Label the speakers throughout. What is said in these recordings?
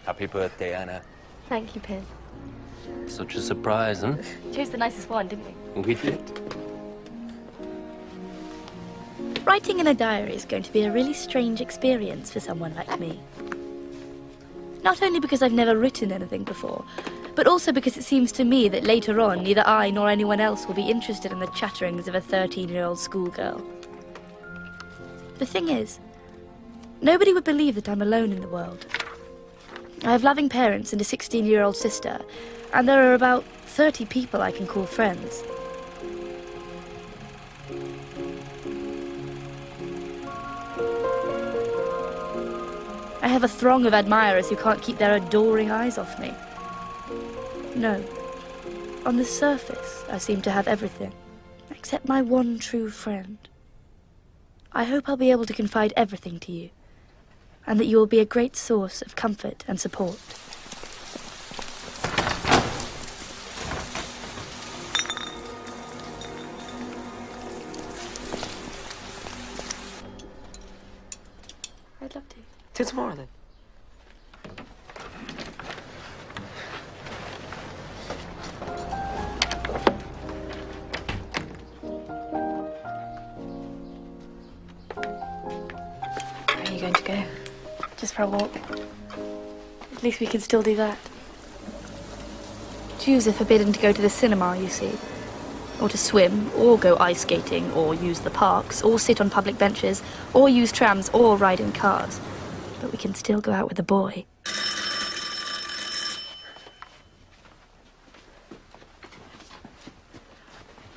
Speaker 1: Happy birthday, Anna.
Speaker 2: Thank you, Piers.
Speaker 1: Such a surprise, huh?
Speaker 2: Chose the nicest one, didn't we?
Speaker 1: We did.
Speaker 3: Writing in a diary is going to be a really strange experience for someone like me. Not only because I've never written anything before, but also because it seems to me that later on neither I nor anyone else will be interested in the chatterings of a 13-year-old schoolgirl. The thing is, nobody would believe that I'm alone in the world. I have loving parents and a 16-year-old sister, and there are about 30 people I can call friends. I have a throng of admirers who can't keep their adoring eyes off me. No. On the surface, I seem to have everything, except my one true friend. I hope I'll be able to confide everything to you, and that you will be a great source of comfort and support. I'd love to.
Speaker 4: Till tomorrow, then.
Speaker 2: Where are you going to go?
Speaker 3: Just for a walk. At least we can still do that. Jews are forbidden to go to the cinema, you see. Or to swim, or go ice skating, or use the parks, or sit on public benches, or use trams, or ride in cars. But we can still go out with a boy.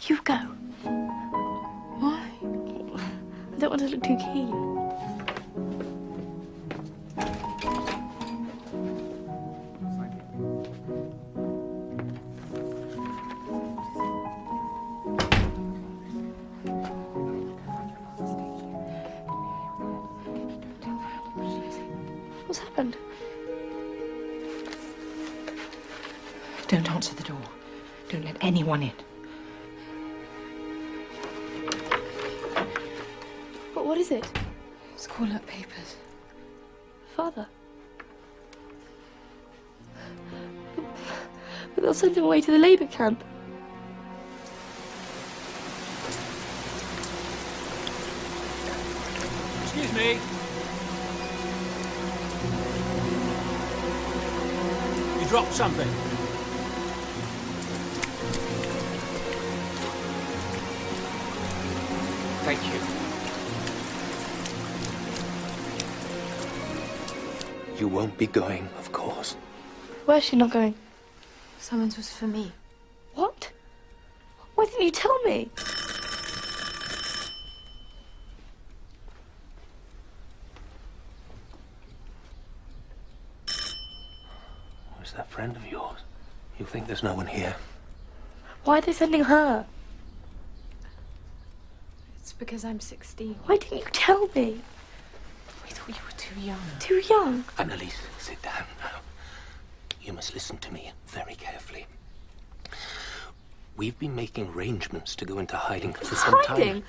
Speaker 3: You go. Why? I don't want to look too keen. What's happened?
Speaker 4: Don't answer the door. Don't let anyone in.
Speaker 3: What is it?
Speaker 4: School up papers.
Speaker 3: Father? But they'll send him away to the Labour camp.
Speaker 1: Excuse me. You dropped something.
Speaker 4: Thank you.
Speaker 1: You won't be going, of course.
Speaker 3: Where's she not going?
Speaker 2: Summons was for me.
Speaker 3: What? Why didn't you tell me?
Speaker 1: Who's that friend of yours? You think there's no one here?
Speaker 3: Why are they sending her?
Speaker 2: It's because I'm 16.
Speaker 3: Why didn't you tell me?
Speaker 4: We thought you were too young.
Speaker 3: Too young.
Speaker 1: Annalise, sit down now. You must listen to me very carefully. We've been making arrangements to go into hiding for some time.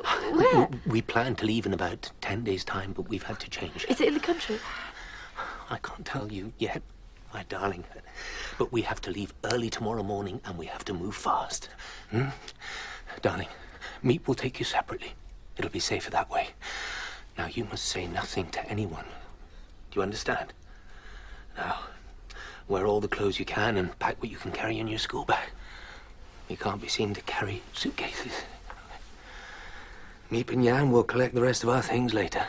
Speaker 3: Hiding? Where?
Speaker 1: We planned to leave in about 10 days' time, but we've had to change.
Speaker 3: Is it in the country?
Speaker 1: I can't tell you yet, my darling. But we have to leave early tomorrow morning, and we have to move fast. Darling, Meet will take you separately. It'll be safer that way. Now, you must say nothing to anyone. Do you understand? Now, wear all the clothes you can and pack what you can carry in your school bag. You can't be seen to carry suitcases. Meep and Jan will collect the rest of our things later.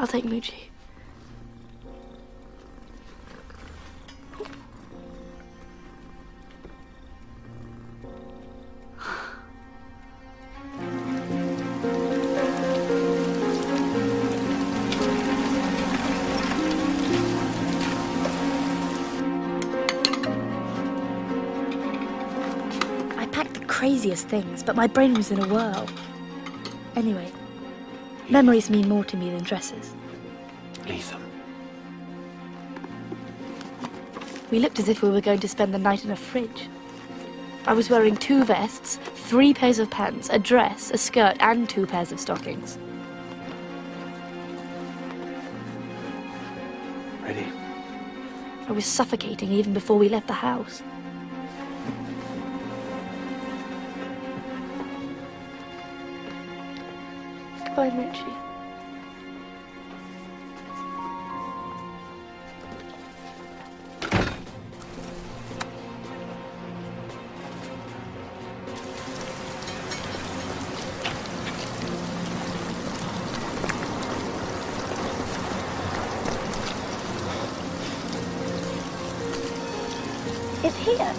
Speaker 3: I'll take Moochie. I packed the craziest things, but my brain was in a whirl. Anyway, memories mean more to me than dresses.
Speaker 1: Leave them.
Speaker 3: We looked as if we were going to spend the night in a fridge. I was wearing 2 vests, 3 pairs of pants, a dress, a skirt, and 2 pairs of stockings.
Speaker 1: Ready?
Speaker 3: I was suffocating even before we left the house. Goodbye, Moochie. It's here.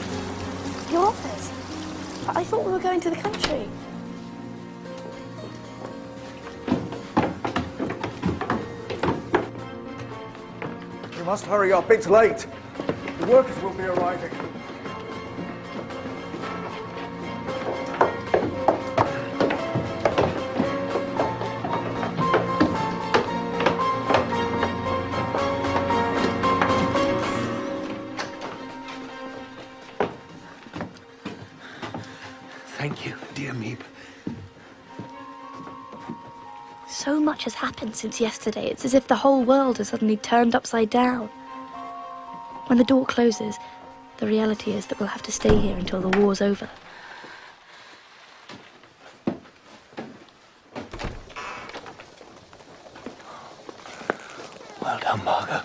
Speaker 3: Your office. I thought we were going to the country.
Speaker 5: We must hurry up. It's late. The workers will be arriving.
Speaker 1: Thank you, dear Meep.
Speaker 3: So much has happened since yesterday. It's as if the whole world has suddenly turned upside down. When the door closes, the reality is that we'll have to stay here until the war's over.
Speaker 1: Well done, Margot.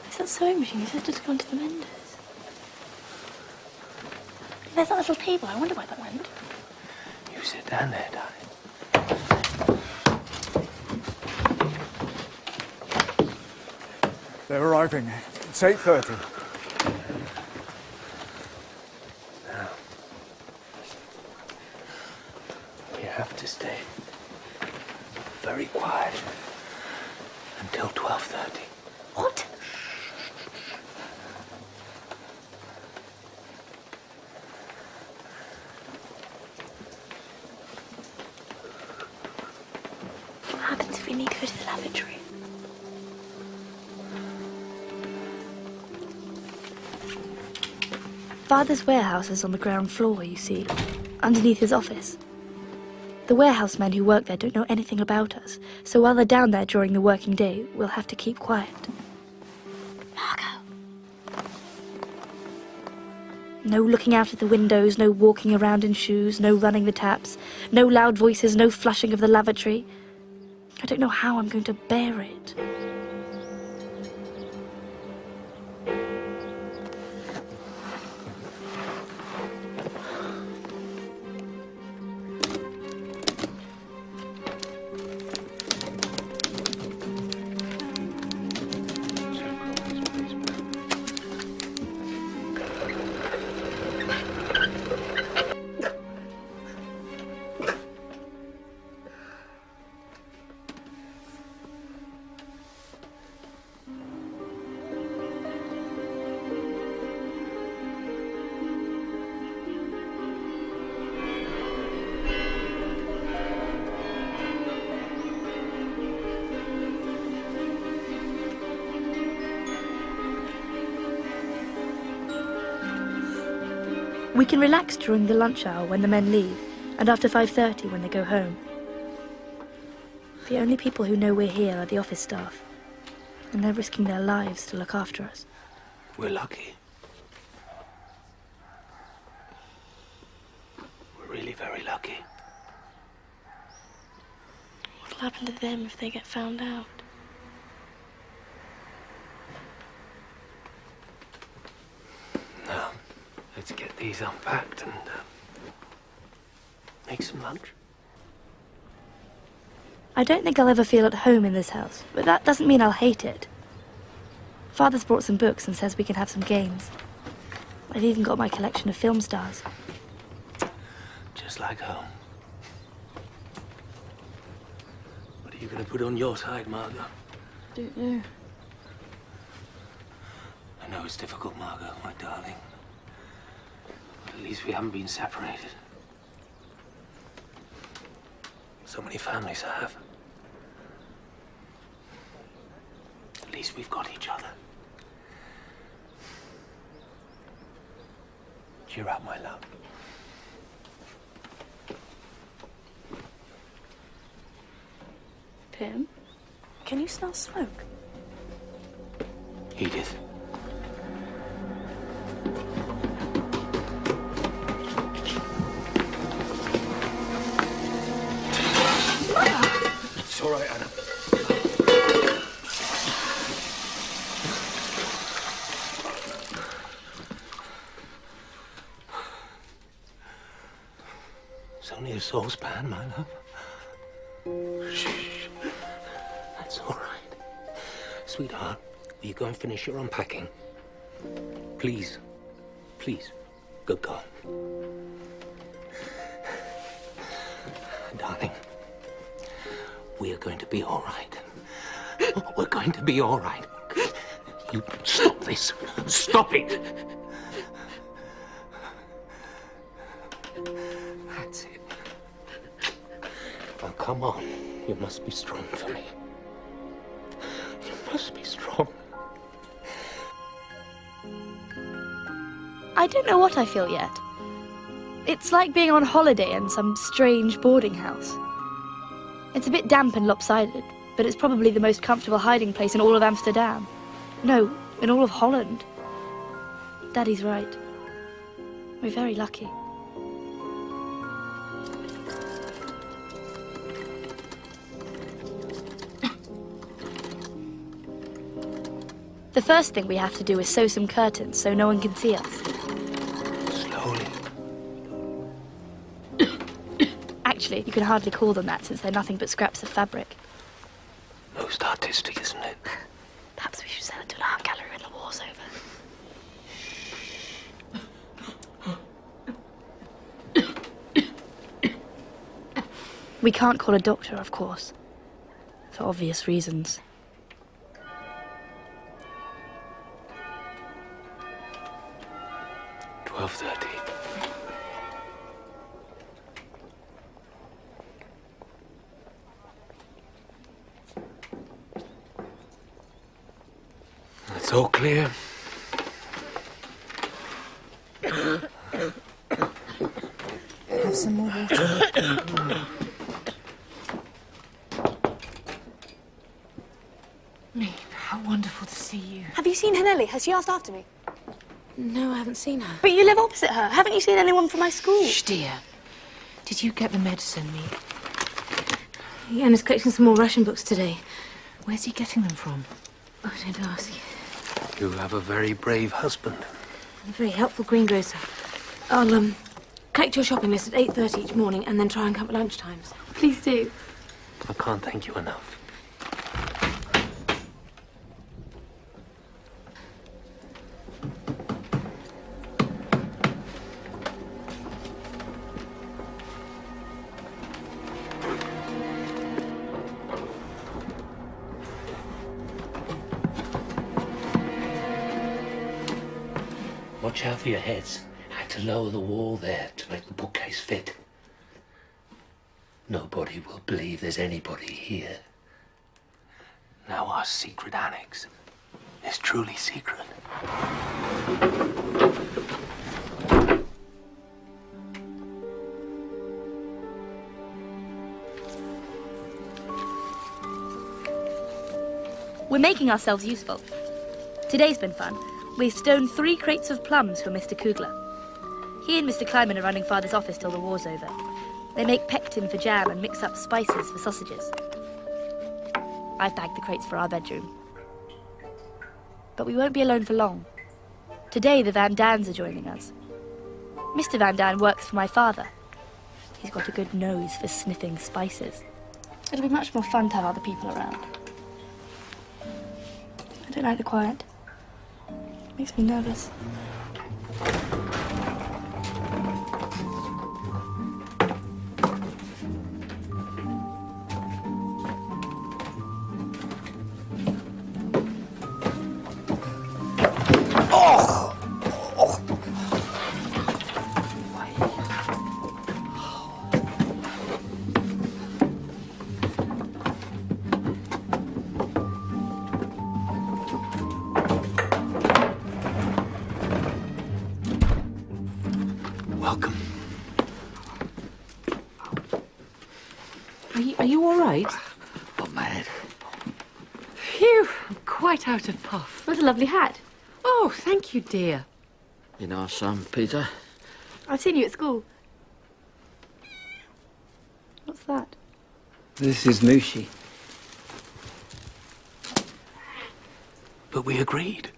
Speaker 3: Is that sewing machine? You said to go into the menders. There's that little table. I wonder where that went.
Speaker 1: You sit down there, darling.
Speaker 5: They're arriving. It's 8:30.
Speaker 1: Now, we have to stay very quiet until 12:30.
Speaker 3: What? What happens if we need to go to the lavatory? Father's warehouse is on the ground floor, you see, underneath his office. The warehouse men who work there don't know anything about us, so while they're down there during the working day, we'll have to keep quiet. Margot. No looking out of the windows, no walking around in shoes, no running the taps, no loud voices, no flushing of the lavatory. I don't know how I'm going to bear it. We can relax during the lunch hour when the men leave, and after 5:30 when they go home. The only people who know we're here are the office staff, and they're risking their lives to look after us.
Speaker 1: We're lucky. We're really very lucky.
Speaker 3: What'll What'll happen to them if they get found out?
Speaker 1: Now, let's get these unpacked and make some lunch.
Speaker 3: I don't think I'll ever feel at home in this house, but that doesn't mean I'll hate it. Father's brought some books and says we can have some games. I've even got my collection of film stars.
Speaker 1: Just like home. What are you going to put on your side, Margot?
Speaker 2: Don't know.
Speaker 1: I know it's difficult, Margot, my darling. But at least we haven't been separated. So many families have. At least we've got each other. Cheer up, my love.
Speaker 3: Pim, can you smell smoke?
Speaker 1: Edith.
Speaker 5: It's all right, Anna.
Speaker 1: It's only a saucepan, my love. Shh. That's all right. Sweetheart, will you go and finish your unpacking? Please. Please. Good girl. Darling, we are going to be all right. We're going to be all right. You stop this. Stop it. That's it. Now, come on. You must be strong for me. You must be strong.
Speaker 3: I don't know what I feel yet. It's like being on holiday in some strange boarding house. It's a bit damp and lopsided, but it's probably the most comfortable hiding place in all of Amsterdam. No, in all of Holland. Daddy's right. We're very lucky. The first thing we have to do is sew some curtains so no one can see us.
Speaker 1: Slowly.
Speaker 3: Actually, you can hardly call them that since they're nothing but scraps of fabric.
Speaker 1: Most artistic, isn't it?
Speaker 3: Perhaps we should sell it to an art gallery when the war's over. We can't call a doctor, of course, for obvious reasons.
Speaker 1: $12:30. It's all clear.
Speaker 4: Have some more water. Maeve, how wonderful to see you.
Speaker 2: Have you seen Hanelli? Has she asked after me?
Speaker 4: No, I haven't seen her.
Speaker 2: But you live opposite her. Haven't you seen anyone from my school?
Speaker 4: Shh, dear. Did you get the medicine, Maeve? Ian collecting some more Russian books today. Where's he getting them from? Oh, don't ask.
Speaker 1: You have a very brave husband.
Speaker 4: A very helpful greengrocer. I'll, collect your shopping list at 8:30 each morning and then try and come at lunchtimes.
Speaker 2: Please do.
Speaker 1: I can't thank you enough. Watch out for your heads. I had to lower the wall there to make the bookcase fit. Nobody will believe there's anybody here. Now our secret annex is truly secret.
Speaker 3: We're making ourselves useful. Today's been fun. We've stoned 3 crates of plums for Mr. Kugler. He and Mr. Kleiman are running Father's office till the war's over. They make pectin for jam and mix up spices for sausages. I've bagged the crates for our bedroom. But we won't be alone for long. Today, the Van Dans are joining us. Mr. Van Daan works for my father. He's got a good nose for sniffing spices. It'll be much more fun to have other people around. I don't like the quiet. It makes me nervous.
Speaker 1: Welcome.
Speaker 4: Are you all right?
Speaker 6: Not mad.
Speaker 4: Phew, I'm quite out of puff.
Speaker 3: What a lovely hat.
Speaker 4: Oh, thank you, dear.
Speaker 6: You know, son, Peter,
Speaker 3: I've seen you at school. What's that?
Speaker 7: This is Mooshie.
Speaker 1: But we agreed.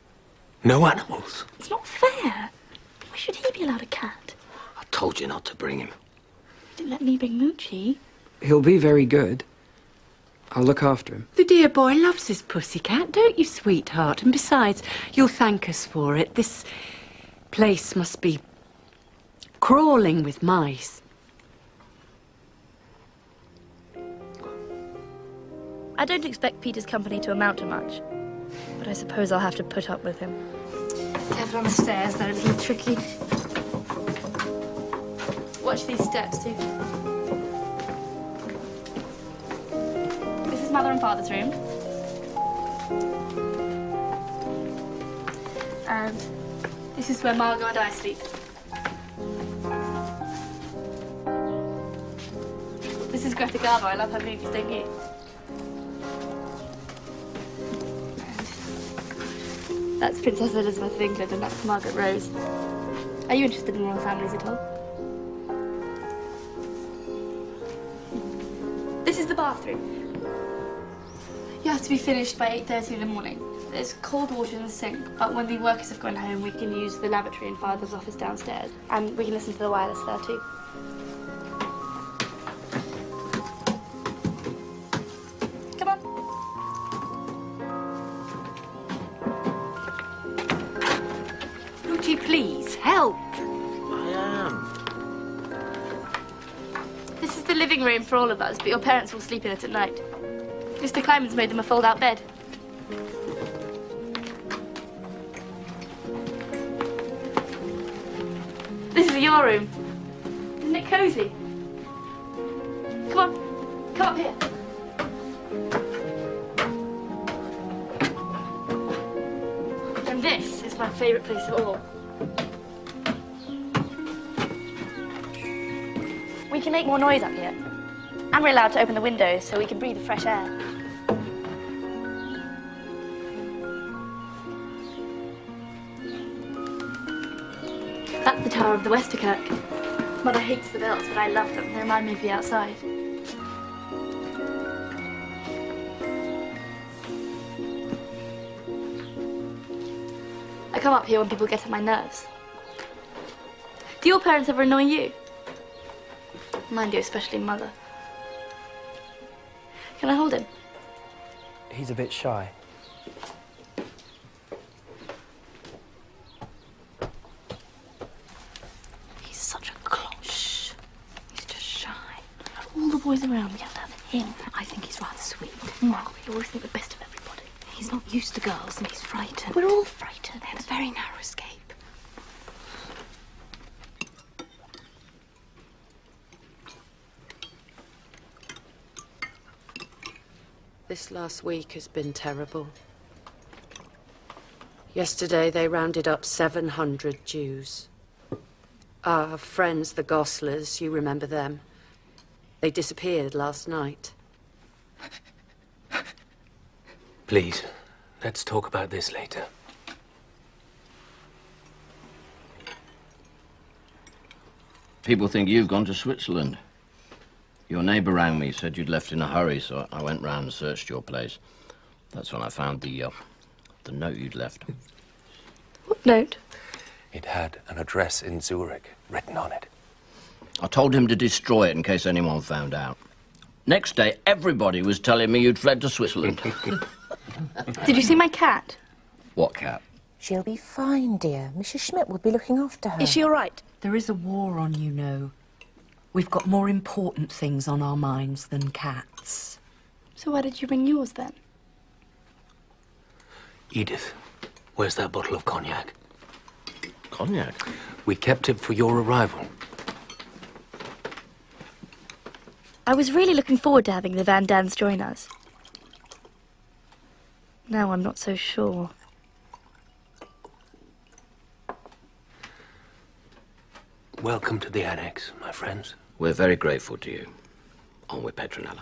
Speaker 1: No animals.
Speaker 3: It's not fair. Why should he be allowed a cat?
Speaker 6: I told you not to bring him.
Speaker 3: You didn't let me bring Moochie.
Speaker 7: He'll be very good. I'll look after him.
Speaker 4: The dear boy loves his pussycat, don't you, sweetheart? And besides, you'll thank us for it. This place must be crawling with mice.
Speaker 3: I don't expect Peter's company to amount to much, but I suppose I'll have to put up with him. Careful on the stairs, they're a little tricky. Watch these steps, too. This is Mother and Father's room. And this is where Margot and I sleep. This is Greta Garbo. I love her movies, don't you? And that's Princess Elizabeth of England, and that's Margaret Rose. Are you interested in royal families at all? This is the bathroom. You have to be finished by 8:30 in the morning. There's cold water in the sink, but when the workers have gone home, we can use the lavatory in Father's office downstairs, and we can listen to the wireless there too. Come on.
Speaker 4: Would you please help?
Speaker 6: I am.
Speaker 3: This is the living room for all of us, but your parents will sleep in it at night. Mr. Kleiman's made them a fold-out bed. This is your room. Isn't it cozy? Come on, come up here. And this is my favourite place of all. We can make more noise up here. And we're allowed to open the windows so we can breathe the fresh air. That's the Tower of the Westerkirk. Mother hates the bells, but I love them. They remind me of the outside. I come up here when people get on my nerves. Do your parents ever annoy you? Mine do, especially Mother. Can I hold him?
Speaker 7: He's a bit shy.
Speaker 3: He's such a cloche. He's just shy. Of all the boys around, we have to have him.
Speaker 4: I think he's rather sweet.
Speaker 3: Margaret, you always think the best of everybody.
Speaker 4: He's not used to girls and he's frightened.
Speaker 3: We're all frightened.
Speaker 4: They have a very narrow escape. This last week has been terrible. Yesterday they rounded up 700 Jews. Our friends, the Goslers, you remember them. They disappeared last night.
Speaker 1: Please, let's talk about this later.
Speaker 6: People think you've gone to Switzerland. Your neighbour rang me, said you'd left in a hurry, so I went round and searched your place. That's when I found the note you'd left.
Speaker 2: What note?
Speaker 1: It had an address in Zurich written on it.
Speaker 6: I told him to destroy it in case anyone found out. Next day, everybody was telling me you'd fled to Switzerland.
Speaker 2: Did you see my cat?
Speaker 6: What cat?
Speaker 8: She'll be fine, dear. Mrs. Schmidt will be looking after her.
Speaker 2: Is she all right?
Speaker 4: There is a war on, you know. We've got more important things on our minds than cats.
Speaker 2: So why did you bring yours then?
Speaker 1: Edith, where's that bottle of cognac?
Speaker 6: Cognac?
Speaker 1: We kept it for your arrival.
Speaker 3: I was really looking forward to having the Van Dans join us. Now I'm not so sure.
Speaker 1: Welcome to the annex, my friends.
Speaker 6: We're very grateful to you. On with Petronella.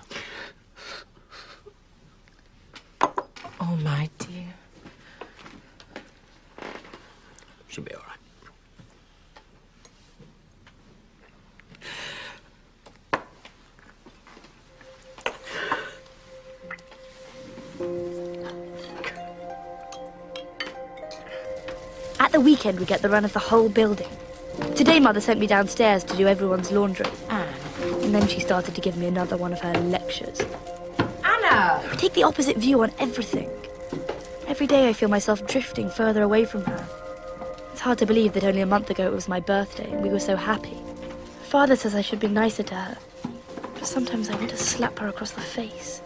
Speaker 8: Oh, my dear.
Speaker 6: She'll be all right.
Speaker 3: At the weekend, we get the run of the whole building. Today, Mother sent me downstairs to do everyone's laundry.
Speaker 8: Anne.
Speaker 3: And then she started to give me another one of her lectures.
Speaker 8: Anna!
Speaker 3: I take the opposite view on everything. Every day I feel myself drifting further away from her. It's hard to believe that only a month ago it was my birthday and we were so happy. Father says I should be nicer to her. But sometimes I want to slap her across the face.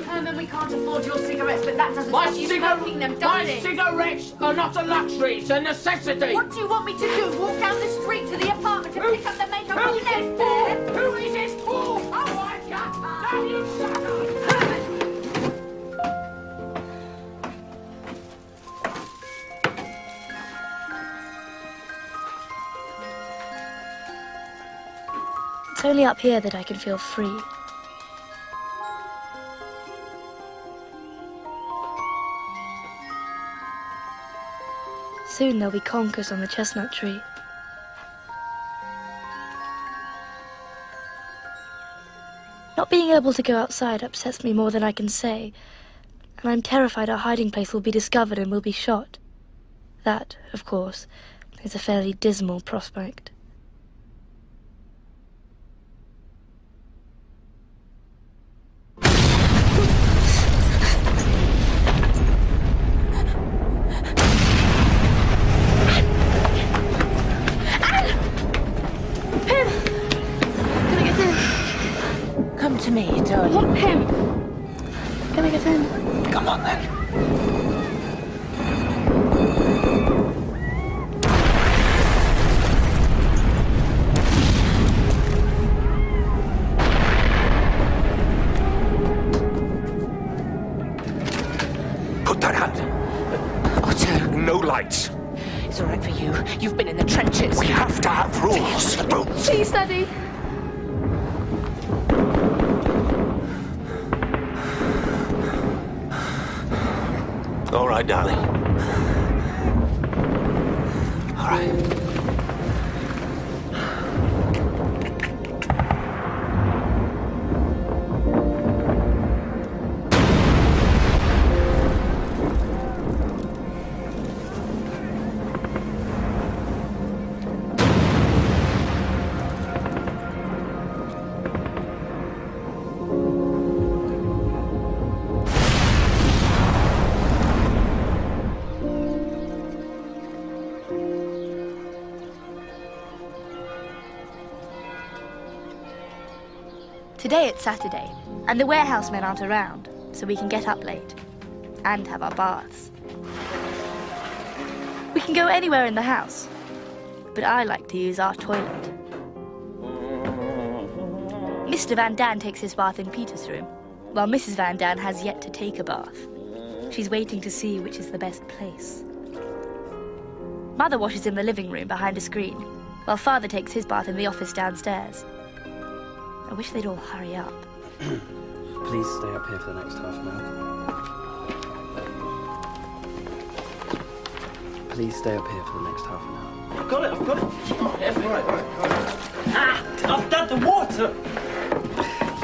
Speaker 9: Herman, we can't afford your cigarettes, but that doesn't stop you smoking them, does it?
Speaker 10: Cigarettes are not a luxury, it's a necessity.
Speaker 9: What do you want me to do? Walk down the street to the apartment and pick up the makeup on left there?
Speaker 10: Who is this for? Oh, I got. Now you shut up.
Speaker 3: It's only up here that I can feel free. Soon there'll be conkers on the chestnut tree. Not being able to go outside upsets me more than I can say, and I'm terrified our hiding place will be discovered and we'll be shot. That, of course, is a fairly dismal prospect.
Speaker 8: Come to me, darling.
Speaker 2: What him? Can I get in?
Speaker 1: Come on, then. Put that hand.
Speaker 8: Otto,
Speaker 1: No lights.
Speaker 8: it's all right for you. You've been in the trenches.
Speaker 1: We have to have rules.
Speaker 2: Please, Daddy.
Speaker 1: All right, darling. All right.
Speaker 3: Today it's Saturday, and the warehouse men aren't around, so we can get up late and have our baths. We can go anywhere in the house, but I like to use our toilet. Mr. Van Daan takes his bath in Peter's room, while Mrs. Van Daan has yet to take a bath. She's waiting to see which is the best place. Mother washes in the living room behind a screen, while Father takes his bath in the office downstairs. I wish they'd all hurry up.
Speaker 7: Please stay up here for the next half an hour. please stay up here for the next half an hour?
Speaker 11: I've got it, I've got it. Right. Ah, I've done the water.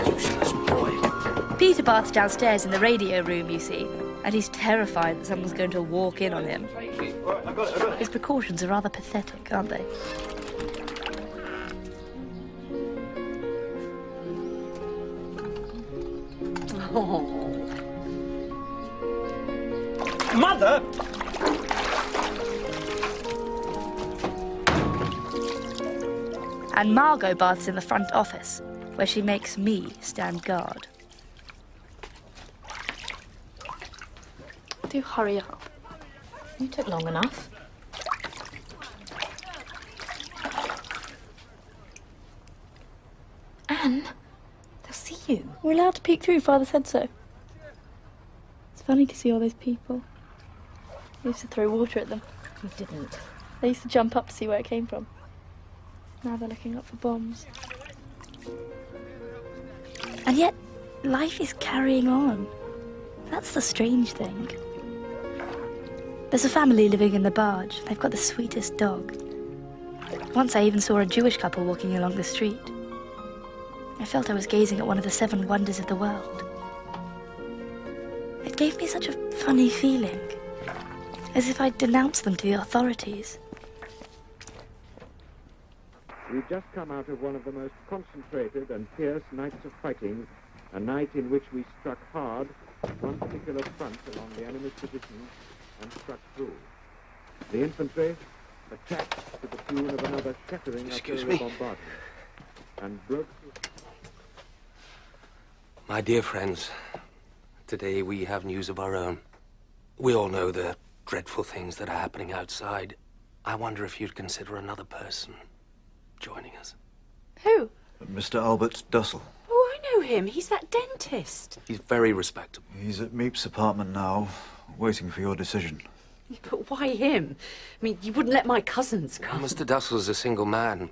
Speaker 1: Useless boy.
Speaker 3: Peter baths downstairs in the radio room, you see, and he's terrified that someone's going to walk in on him.
Speaker 11: Right, I've got it.
Speaker 3: His precautions are rather pathetic, aren't they?
Speaker 4: Oh.
Speaker 11: Mother!
Speaker 3: And Margot baths in the front office, where she makes me stand guard.
Speaker 2: Do hurry up.
Speaker 8: You took long enough. Anne, they'll see you.
Speaker 2: We're allowed to peek through, Father said so. It's funny to see all those people. We used to throw water at them.
Speaker 8: You didn't.
Speaker 2: They used to jump up to see where it came from. Now they're looking up for bombs.
Speaker 3: And yet, life is carrying on. That's the strange thing. There's a family living in the barge. They've got the sweetest dog. Once I even saw a Jewish couple walking along the street. I felt I was gazing at one of the 7 wonders of the world. It gave me such a funny feeling, as if I'd denounced them to the authorities.
Speaker 12: We've just come out of one of the most concentrated and fierce nights of fighting, a night in which we struck hard one particular front along the enemy's positions and struck through. The infantry attacked to the tune of another shattering artillery bombardment and broke through.
Speaker 1: My dear friends, today we have news of our own. We all know the dreadful things that are happening outside. I wonder if you'd consider another person joining us.
Speaker 2: Who?
Speaker 13: Mr. Albert Dussel.
Speaker 4: Oh, I know him. He's that dentist.
Speaker 1: He's very respectable.
Speaker 13: He's at Meep's apartment now, waiting for your decision.
Speaker 4: But why him? I mean, you wouldn't let my cousins come.
Speaker 1: Mr. Dussel's a single man.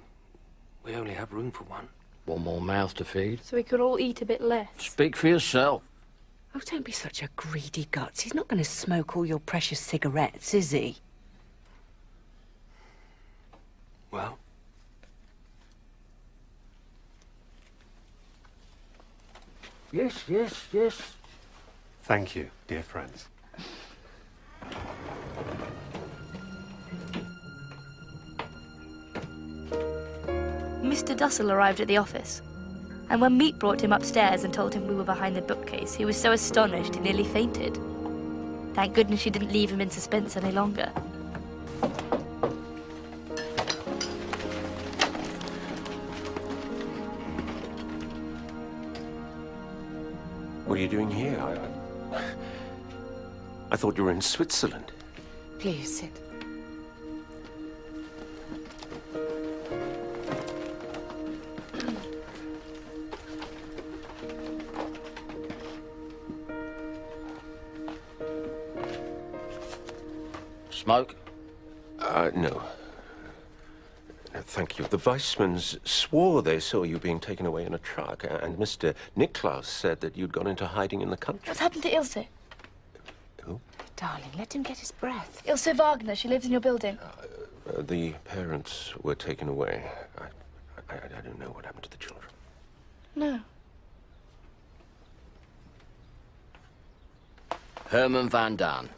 Speaker 1: We only have room for one.
Speaker 6: One more mouth to feed.
Speaker 2: So we could all eat a bit less.
Speaker 6: Speak for yourself.
Speaker 4: Oh, don't be such a greedy guts. He's not going to smoke all your precious cigarettes, is he?
Speaker 1: Well?
Speaker 14: Yes. Thank you, dear friends.
Speaker 3: Mr. Dussel arrived at the office, and when Meep brought him upstairs and told him we were behind the bookcase, he was so astonished he nearly fainted. Thank goodness she didn't leave him in suspense any longer.
Speaker 14: What are you doing here? I thought you were in Switzerland.
Speaker 4: Please, sit.
Speaker 6: Smoke?
Speaker 14: No. No, thank you. The Weissmans swore they saw you being taken away in a truck, and Mr. Niklaus said that you'd gone into hiding in the country.
Speaker 2: What's happened to Ilse?
Speaker 14: Who?
Speaker 8: Darling, let him get his breath.
Speaker 2: Ilse Wagner. She lives in your building.
Speaker 14: The parents were taken away. I don't know what happened to the children.
Speaker 2: No.
Speaker 6: Herman Van Daan.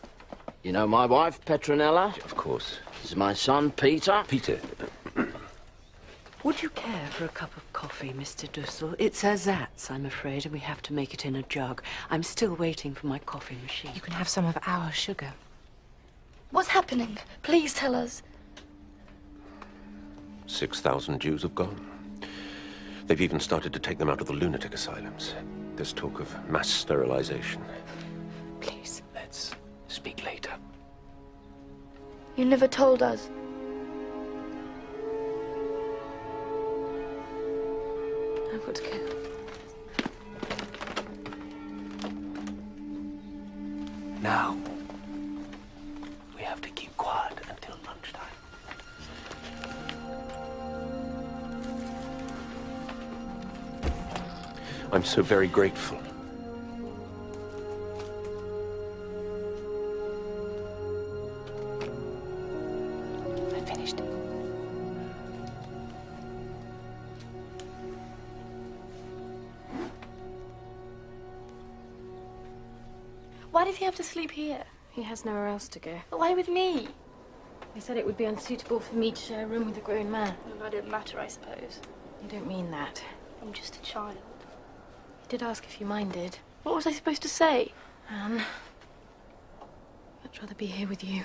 Speaker 6: You know my wife, Petronella?
Speaker 14: Of course.
Speaker 6: This is my son, Peter.
Speaker 14: Peter.
Speaker 4: Would you care for a cup of coffee, Mr. Dussel? It's ersatz, I'm afraid, and we have to make it in a jug. I'm still waiting for my coffee machine.
Speaker 8: You can have some of our sugar.
Speaker 2: What's happening? Please tell us.
Speaker 14: 6,000 Jews have gone. They've even started to take them out of the lunatic asylums. There's talk of mass sterilization.
Speaker 8: Please.
Speaker 1: Let's speak later.
Speaker 2: You never told us.
Speaker 8: I've got to go.
Speaker 1: Now, we have to keep quiet until lunchtime.
Speaker 14: I'm so very grateful.
Speaker 15: finished.
Speaker 2: Why does he have to sleep here?
Speaker 15: He has nowhere else to go.
Speaker 2: But why with me?
Speaker 15: They said it would be unsuitable for me to share a room with a grown man.
Speaker 2: Well, that didn't matter, I suppose.
Speaker 15: You don't mean that.
Speaker 2: I'm just a child.
Speaker 15: He did ask if you minded.
Speaker 2: What was I supposed to say?
Speaker 15: Anne, I'd rather be here with you.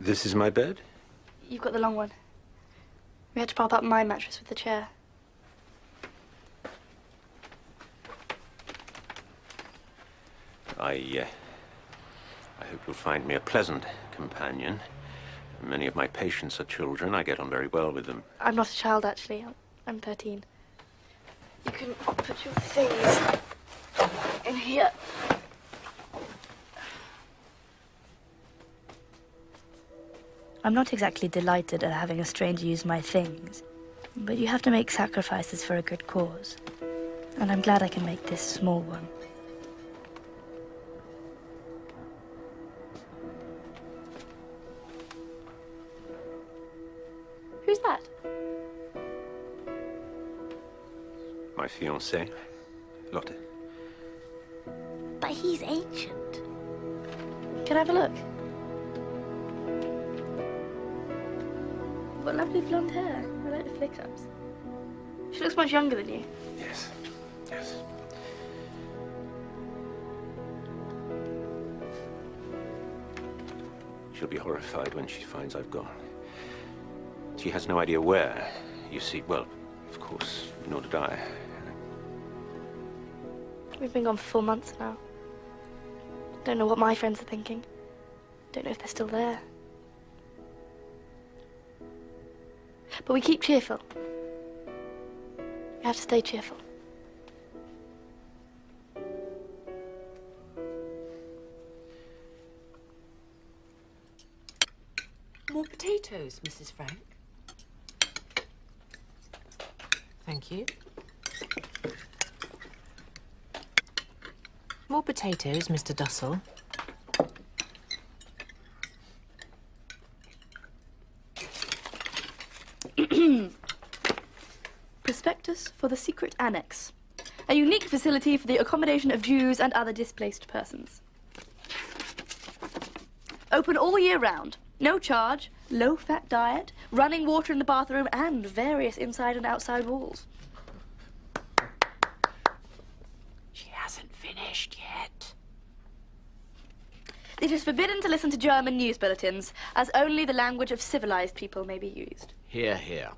Speaker 14: This is my bed?
Speaker 2: You've got the long one. We had to prop up my mattress with the chair.
Speaker 14: I hope you'll find me a pleasant companion. Many of my patients are children. I get on very well with them.
Speaker 2: I'm not a child, actually. I'm 13. You can put your things in here.
Speaker 3: I'm not exactly delighted at having a stranger use my things, but you have to make sacrifices for a good cause. And I'm glad I can make this small one.
Speaker 2: Who's that?
Speaker 14: My fiancée, Lotte.
Speaker 3: But he's ancient.
Speaker 2: Can I have a look? What lovely blonde hair. I like the flick-ups. She looks much younger than you.
Speaker 14: Yes, yes. She'll be horrified when she finds I've gone. She has no idea where. You see, well, of course, nor did I.
Speaker 2: We've been gone for 4 months now. Don't know what my friends are thinking. Don't know if they're still there. But we keep cheerful. We have to stay cheerful.
Speaker 16: More potatoes, Mrs. Frank. Thank you. More potatoes, Mr. Dussel.
Speaker 2: Prospectus for the Secret Annex. A unique facility for the accommodation of Jews and other displaced persons. Open all year round. No charge, low-fat diet, running water in the bathroom, and various inside and outside walls.
Speaker 16: She hasn't finished yet.
Speaker 2: It is forbidden to listen to German news bulletins, as only the language of civilized people may be used.
Speaker 6: Here, here.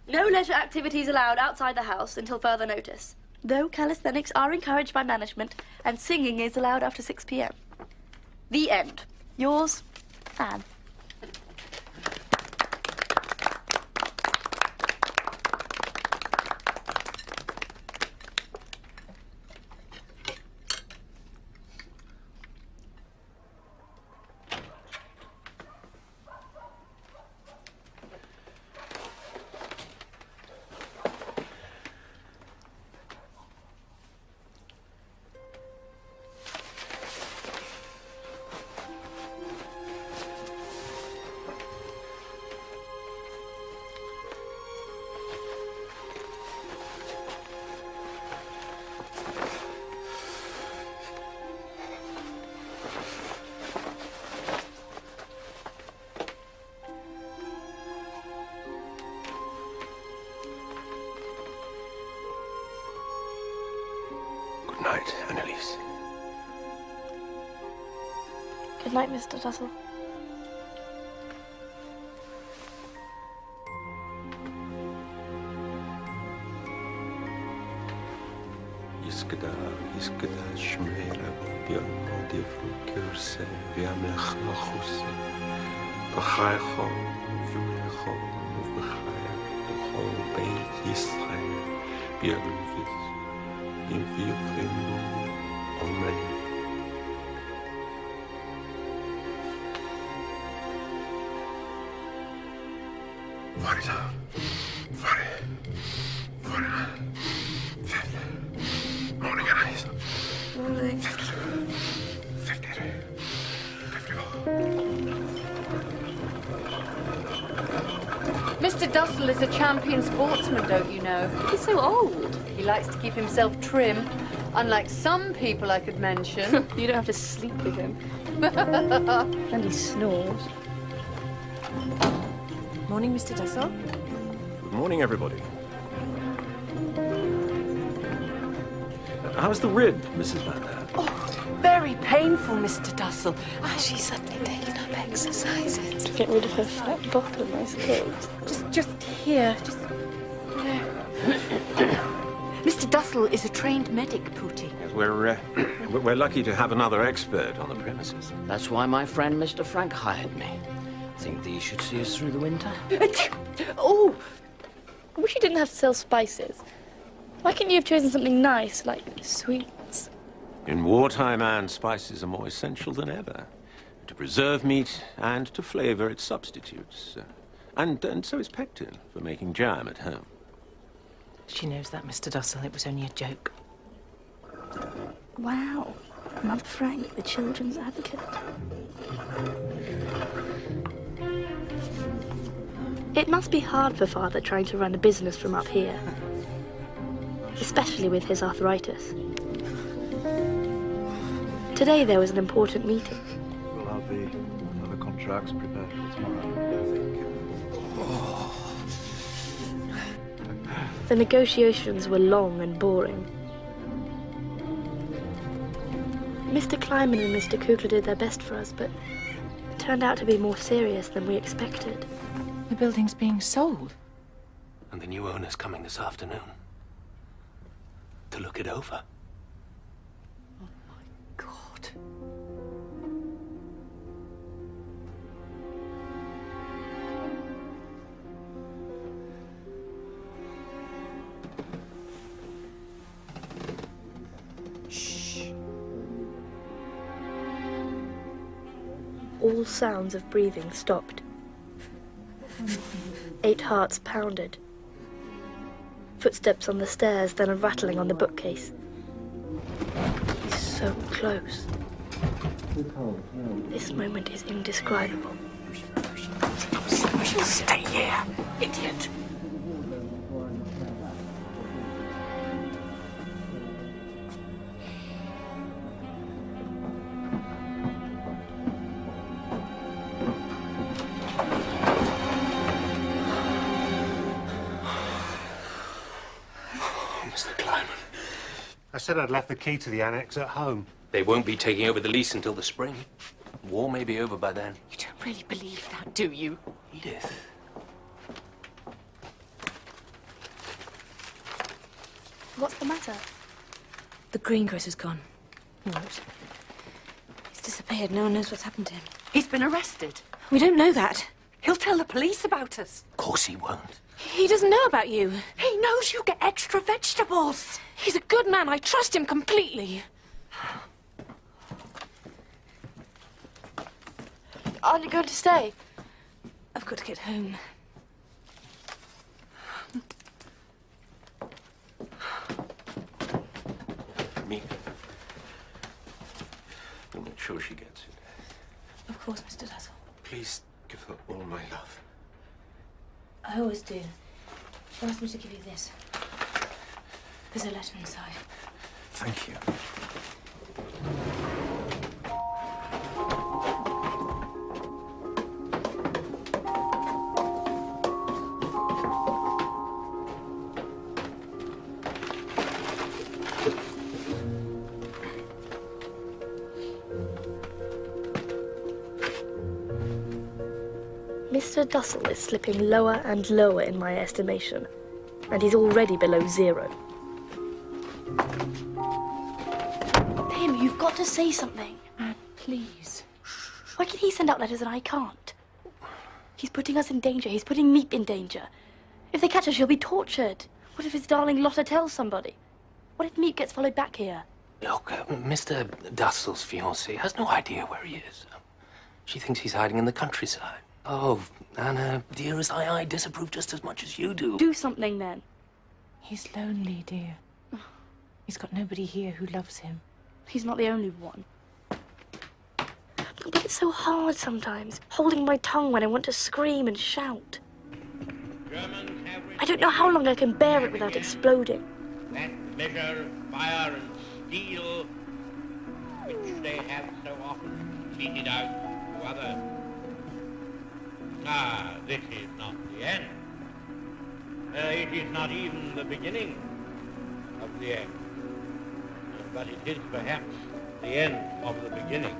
Speaker 2: No leisure activities allowed outside the house until further notice, though calisthenics are encouraged by management and singing is allowed after 6 p.m. The end. Yours, Anne.
Speaker 14: Good night, Anneliese.
Speaker 2: Good night, Mr. Dussel.
Speaker 14: Iskada shmeira b'yalmo divru kirse v'yamech machuse b'chaycho v'mecho v'chaya b'chol beit Yisrael b'yalvis in v'yifrimu Amen.
Speaker 10: Morning, Anais.
Speaker 2: Morning.
Speaker 10: 53. 54.
Speaker 4: Mr. Dussel is a champion sportsman, don't you know?
Speaker 2: He's so old.
Speaker 4: He likes to keep himself trim, unlike some people I could mention.
Speaker 2: You don't have to sleep with him. And he snores.
Speaker 16: Morning, Mr. Dussel.
Speaker 14: Good morning, everybody. How's the rib, Mrs. Van Der?
Speaker 4: Oh, very painful, Mr. Dussel.
Speaker 15: She's suddenly taken up exercises.
Speaker 2: To get rid of her fat bottom, I suppose.
Speaker 4: Just here. Just there. Mr. Dussel is a trained medic, Pooty.
Speaker 14: Yes, we're lucky to have another expert on the premises.
Speaker 6: That's why my friend Mr. Frank hired me. Think these should see us through the winter?
Speaker 2: Oh! I wish you didn't have to sell spices. Why couldn't you have chosen something nice, like sweets?
Speaker 14: In wartime, Anne, spices are more essential than ever. To preserve meat and to flavour its substitutes. And so is pectin for making jam at home.
Speaker 16: She knows that, Mr. Dussel. It was only a joke.
Speaker 2: Wow. Mother Frank, the children's advocate. It must be hard for Father trying to run a business from up here. Especially with his arthritis. Today there was an important meeting.
Speaker 13: We'll have the other contracts prepared for tomorrow.
Speaker 2: The negotiations were long and boring. Mr. Kleiman and Mr. Kugler did their best for us, but it turned out to be more serious than we expected.
Speaker 16: The building's being sold.
Speaker 1: And the new owner's coming this afternoon. To look it over.
Speaker 16: God.
Speaker 2: Shh. All sounds of breathing stopped. 8 hearts pounded. Footsteps on the stairs, then a rattling on the bookcase. He's so close. This moment is indescribable.
Speaker 1: We shall stay here, idiot.
Speaker 17: I said I'd left the key to the annex at home.
Speaker 1: They won't be taking over the lease until the spring. War may be over by then.
Speaker 16: You don't really believe that, do you?
Speaker 1: Edith.
Speaker 2: What's the matter?
Speaker 15: The greengrocer's gone.
Speaker 16: What?
Speaker 15: He's disappeared. No one knows what's happened to him.
Speaker 16: He's been arrested.
Speaker 15: We don't know that.
Speaker 16: He'll tell the police about us.
Speaker 1: Of course he won't.
Speaker 15: He doesn't know about you.
Speaker 16: He knows you get extra vegetables.
Speaker 15: He's a good man. I trust him completely.
Speaker 2: Aren't you going to stay?
Speaker 15: I've got to get home.
Speaker 14: Me. I'll make sure she gets it.
Speaker 15: Of course, Mr. Dussel.
Speaker 14: Please give her all my love.
Speaker 15: I always do. She asked me to give you this. There's a letter inside.
Speaker 13: Thank you.
Speaker 2: Mr. Dussel is slipping lower and lower in my estimation, and he's already below 0. Tim, you've got to say something.
Speaker 16: Please.
Speaker 2: Why can he send out letters and I can't? He's putting us in danger. He's putting Meep in danger. If they catch us, she'll be tortured. What if his darling Lotta tells somebody? What if Meep gets followed back here?
Speaker 1: Look, Mr. Dussel's fiancée has no idea where he is. She thinks he's hiding in the countryside. Oh, Anna, dearest, I disapprove just as much as you do.
Speaker 2: Do something then.
Speaker 16: He's lonely, dear. He's got nobody here who loves him.
Speaker 2: He's not the only one. But it's so hard sometimes, holding my tongue when I want to scream and shout. I don't know how long I can bear it without exploding.
Speaker 18: That measure, fire and steel, which they have so often meted out to others. Ah, this is not the end. It is not even the beginning of the end. But it is perhaps the end of the beginning.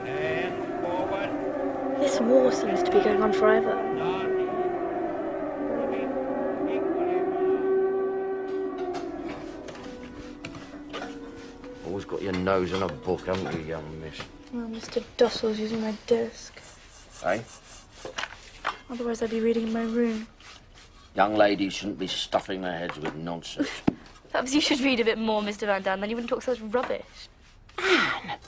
Speaker 18: And forward.
Speaker 2: This war seems to be going on forever.
Speaker 6: Always got your nose in a book, haven't you, young miss?
Speaker 2: Well, Mr. Dussel's using my desk.
Speaker 6: Eh?
Speaker 2: Otherwise, I'd be reading in my room.
Speaker 6: Young ladies shouldn't be stuffing their heads with nonsense.
Speaker 2: Perhaps you should read a bit more, Mr. Van Dam, then you wouldn't talk such rubbish. Anne!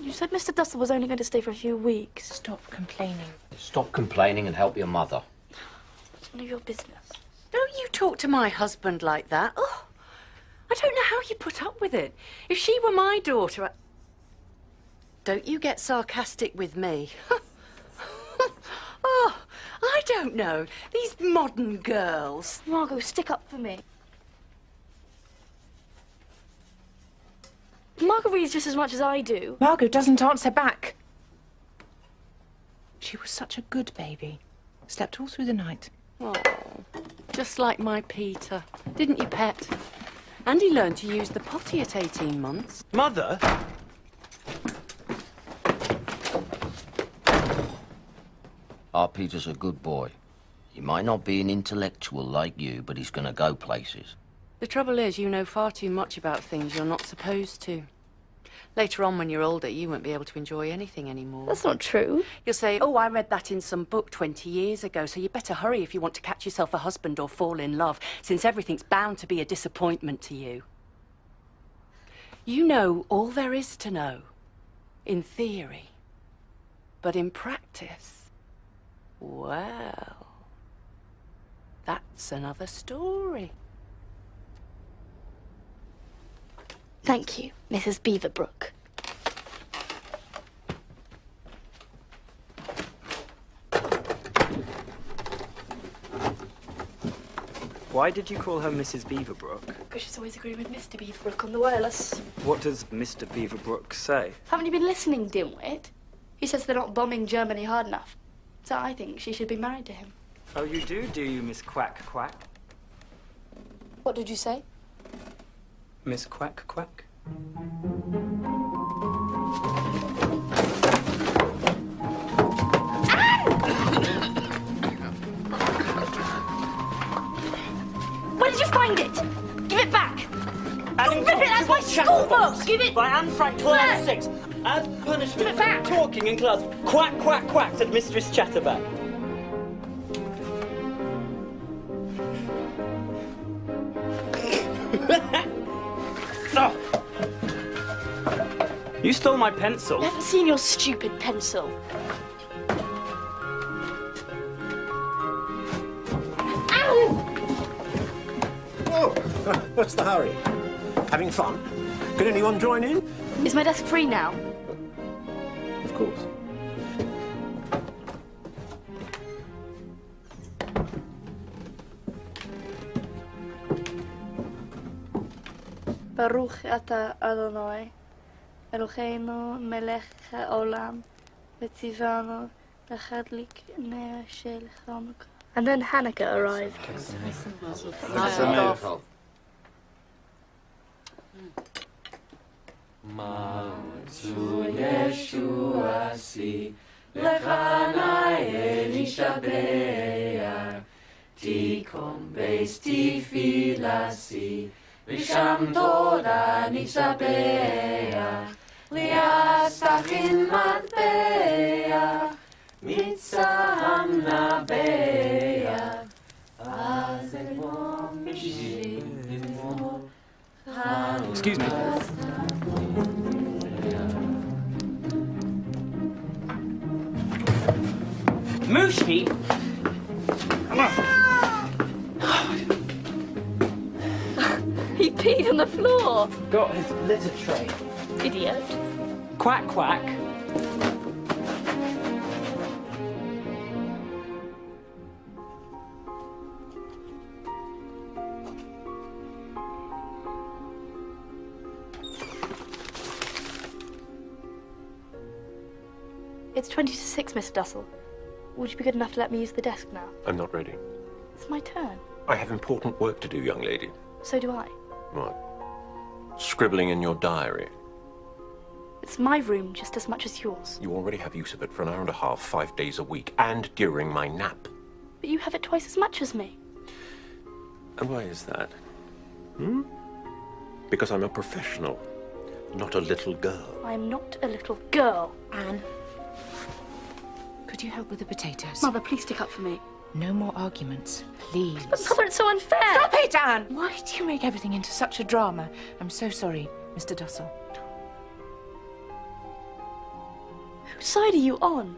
Speaker 2: You said Mr. Dussel was only going to stay for a few weeks.
Speaker 16: Stop complaining.
Speaker 6: Stop complaining and help your mother.
Speaker 2: It's none of your business.
Speaker 4: Don't you talk to my husband like that. Oh, I don't know how you put up with it. If she were my daughter, Don't you get sarcastic with me. Oh, I don't know. These modern girls.
Speaker 2: Margot, stick up for me. Margot reads just as much as I do.
Speaker 16: Margot doesn't answer back. She was such a good baby. Slept all through the night.
Speaker 4: Oh, just like my Peter. Didn't you, pet? And he learned to use the potty at 18 months.
Speaker 11: Mother?
Speaker 6: Our Peter's a good boy. He might not be an intellectual like you, but he's going to go places.
Speaker 4: The trouble is, you know far too much about things you're not supposed to. Later on, when you're older, you won't be able to enjoy anything anymore.
Speaker 2: That's not true.
Speaker 4: You'll say, oh, I read that in some book 20 years ago, so you better hurry if you want to catch yourself a husband or fall in love, since everything's bound to be a disappointment to you. You know all there is to know, in theory. But in practice, well, that's another story.
Speaker 2: Thank you, Mrs. Beaverbrook.
Speaker 7: Why did you call her Mrs. Beaverbrook?
Speaker 2: Because she's always agreeing with Mr. Beaverbrook on the wireless.
Speaker 7: What does Mr. Beaverbrook say?
Speaker 2: Haven't you been listening, dimwit? He says they're not bombing Germany hard enough. So I think she should be married to him.
Speaker 7: Oh, you do you, Miss Quack Quack?
Speaker 2: What did you say?
Speaker 7: Miss Quack Quack?
Speaker 2: Where did you find it? Give it back!
Speaker 11: Don't
Speaker 2: rip it, that's my school book! Give it!
Speaker 11: By Anne Frank, class 6. As punishment for talking in class, quack, quack, quack, said Mistress Chatterback. Oh. You stole my pencil.
Speaker 2: I haven't seen your stupid pencil. Ow!
Speaker 14: Oh, what's the hurry? Having fun? Can anyone join in?
Speaker 2: Is my desk free now?
Speaker 14: Of course.
Speaker 2: Baruch ata Adonai, Eloheinu melech haolam, v'tzivanu l'chadlik ner shel Chanukah. And then Hanukkah arrived.
Speaker 10: Ma'ozu Yeshua si, lechana elishabeya, tikom beis tifilasi, v'sham toda nisabeya, liastachin matbeya, mitzaham nabeya, azemom mishimor.
Speaker 7: Excuse me.
Speaker 11: Mooshie! Come on.
Speaker 3: He peed on the floor.
Speaker 11: Got his litter tray.
Speaker 3: Idiot.
Speaker 11: Quack, quack.
Speaker 2: It's 20 to 6, Mr. Dussel. Would you be good enough to let me use the desk now?
Speaker 14: I'm not ready.
Speaker 2: It's my turn.
Speaker 14: I have important work to do, young lady.
Speaker 2: So do I.
Speaker 14: What? Scribbling in your diary.
Speaker 2: It's my room just as much as yours.
Speaker 14: You already have use of it for an hour and a half, 5 days a week, and during my nap.
Speaker 2: But you have it twice as much as me.
Speaker 14: And why is that? Hmm? Because I'm a professional, not a little girl.
Speaker 2: I'm not a little girl.
Speaker 16: Anne, could you help with the potatoes?
Speaker 2: Mother, please stick up for me.
Speaker 16: No more arguments, please.
Speaker 2: But Mother, it's so unfair.
Speaker 16: Stop it, Anne! Why do you make everything into such a drama? I'm so sorry, Mr. Dussel.
Speaker 2: Whose side are you on?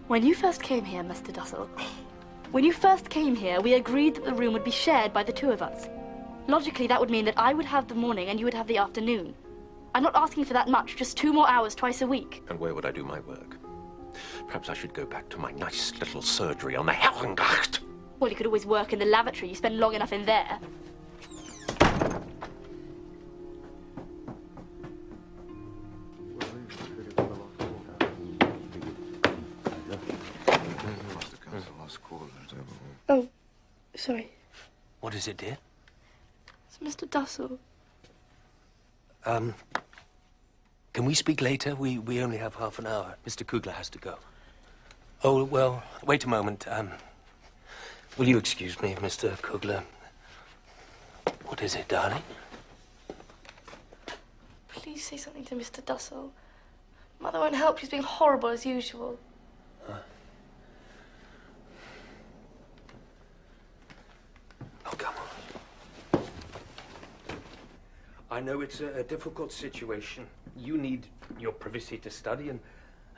Speaker 2: When you first came here, Mr. Dussel, when you first came here, we agreed that the room would be shared by the two of us. Logically, that would mean that I would have the morning and you would have the afternoon. I'm not asking for that much, just 2 more hours twice a week.
Speaker 14: And where would I do my work? Perhaps I should go back to my nice little surgery on the Herrengracht.
Speaker 2: Well, you could always work in the lavatory. You spend long enough in there. Oh, sorry.
Speaker 1: What is it, dear?
Speaker 2: It's Mr. Dussel.
Speaker 1: Can we speak later? We only have half an hour. Mr. Kugler has to go. Oh, well, wait a moment. Will you excuse me, Mr. Kugler? What is it, darling?
Speaker 2: Please say something to Mr. Dussel. Mother won't help. She's being horrible as usual.
Speaker 1: Oh, come on. I know it's a difficult situation. You need your privacy to study, and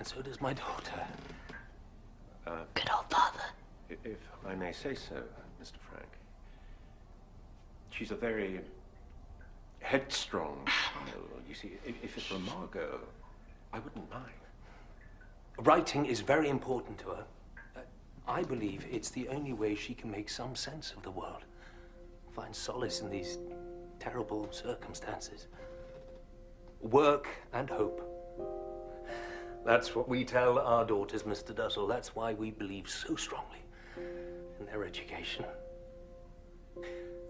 Speaker 1: so does my daughter.
Speaker 2: Good old father.
Speaker 14: If I may say so, Mr. Frank. She's a very headstrong child. You see, if it were Margot, I wouldn't mind.
Speaker 1: Writing is very important to her. I believe it's the only way she can make some sense of the world. Find solace in these terrible circumstances. Work and hope. That's what we tell our daughters, Mr. Dussel. That's why we believe so strongly in their education.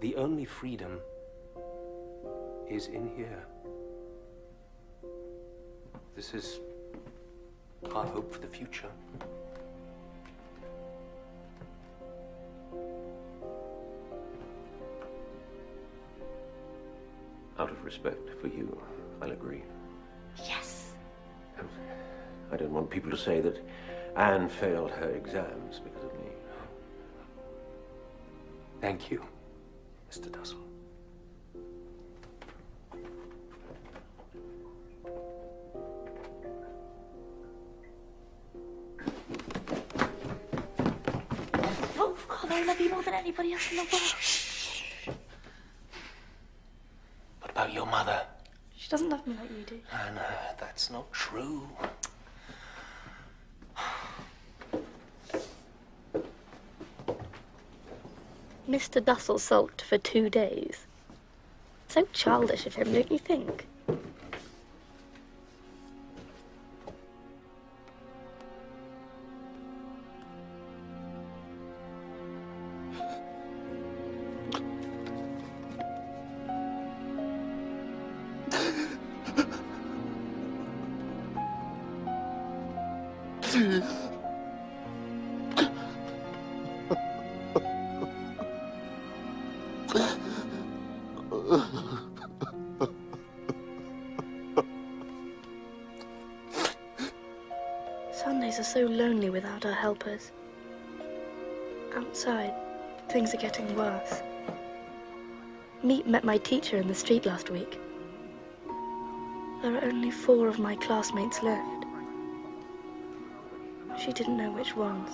Speaker 1: The only freedom is in here. This is our hope for the future.
Speaker 14: Out of respect for you, I'll agree.
Speaker 2: Yes.
Speaker 14: I don't want people to say that Anne failed her exams because of me.
Speaker 1: Thank you, Mr. Dussel.
Speaker 2: Oh, Father, I love you more than anybody else in the world.
Speaker 1: What about your mother?
Speaker 2: She doesn't love me like you do.
Speaker 1: Anna, that's not true.
Speaker 3: Mr. Dussel sulked for 2 days. So childish of him, don't you think?
Speaker 2: Sundays are so lonely without our helpers. Outside, Things are getting worse. Meet met my teacher in the street last week. There are only 4 of my classmates left. She didn't know which ones.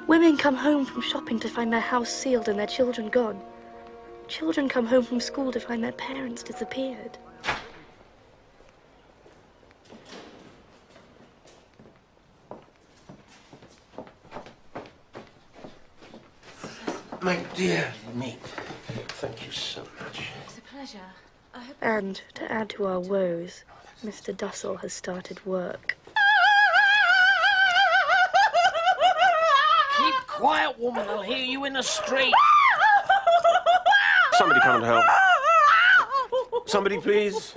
Speaker 2: Women come home from shopping to find their house sealed and their children gone. Children come home from school to find their parents disappeared.
Speaker 14: My dear mate, thank you so much.
Speaker 15: It's a pleasure. I hope...
Speaker 2: And to add to our woes, Mr. Dussel has started work.
Speaker 6: Keep quiet, woman. They'll hear you in the street.
Speaker 14: Somebody come and help. Somebody, please.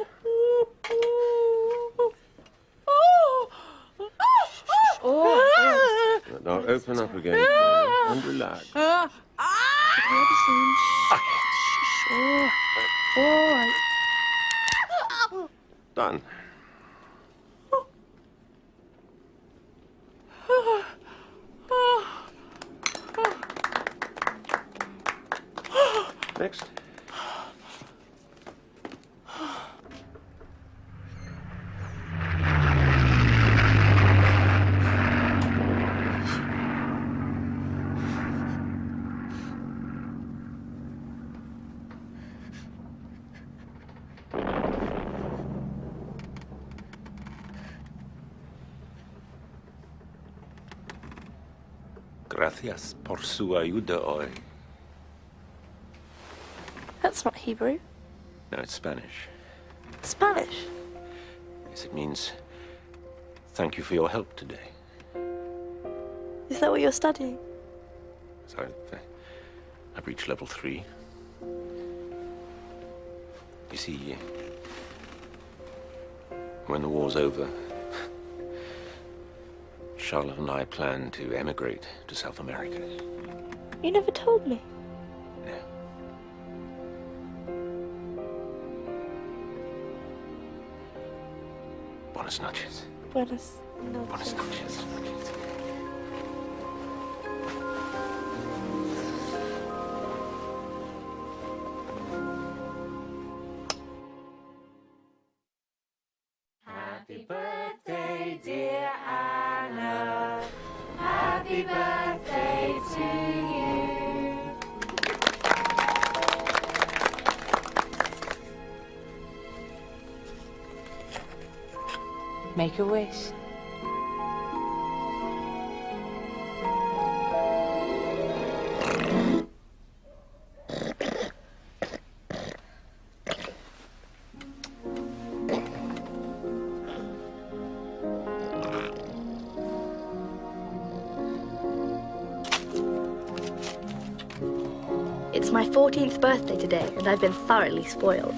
Speaker 14: Now open up again and relax. Done. Next. Gracias por su ayuda hoy.
Speaker 2: That's not Hebrew.
Speaker 14: No, it's Spanish.
Speaker 2: Spanish?
Speaker 14: Yes, it means thank you for your help today.
Speaker 2: Is that what you're studying?
Speaker 14: So I've reached level 3. You see, when the war's over, Charlotte and I plan to emigrate to South America.
Speaker 2: You never told me.
Speaker 14: Buenas noches.
Speaker 2: Buenas noches.
Speaker 14: Buenas noches.
Speaker 10: Happy birthday, dear Anna. Happy birthday to you.
Speaker 16: Make a wish.
Speaker 2: It's my 14th birthday today, and I've been thoroughly spoiled.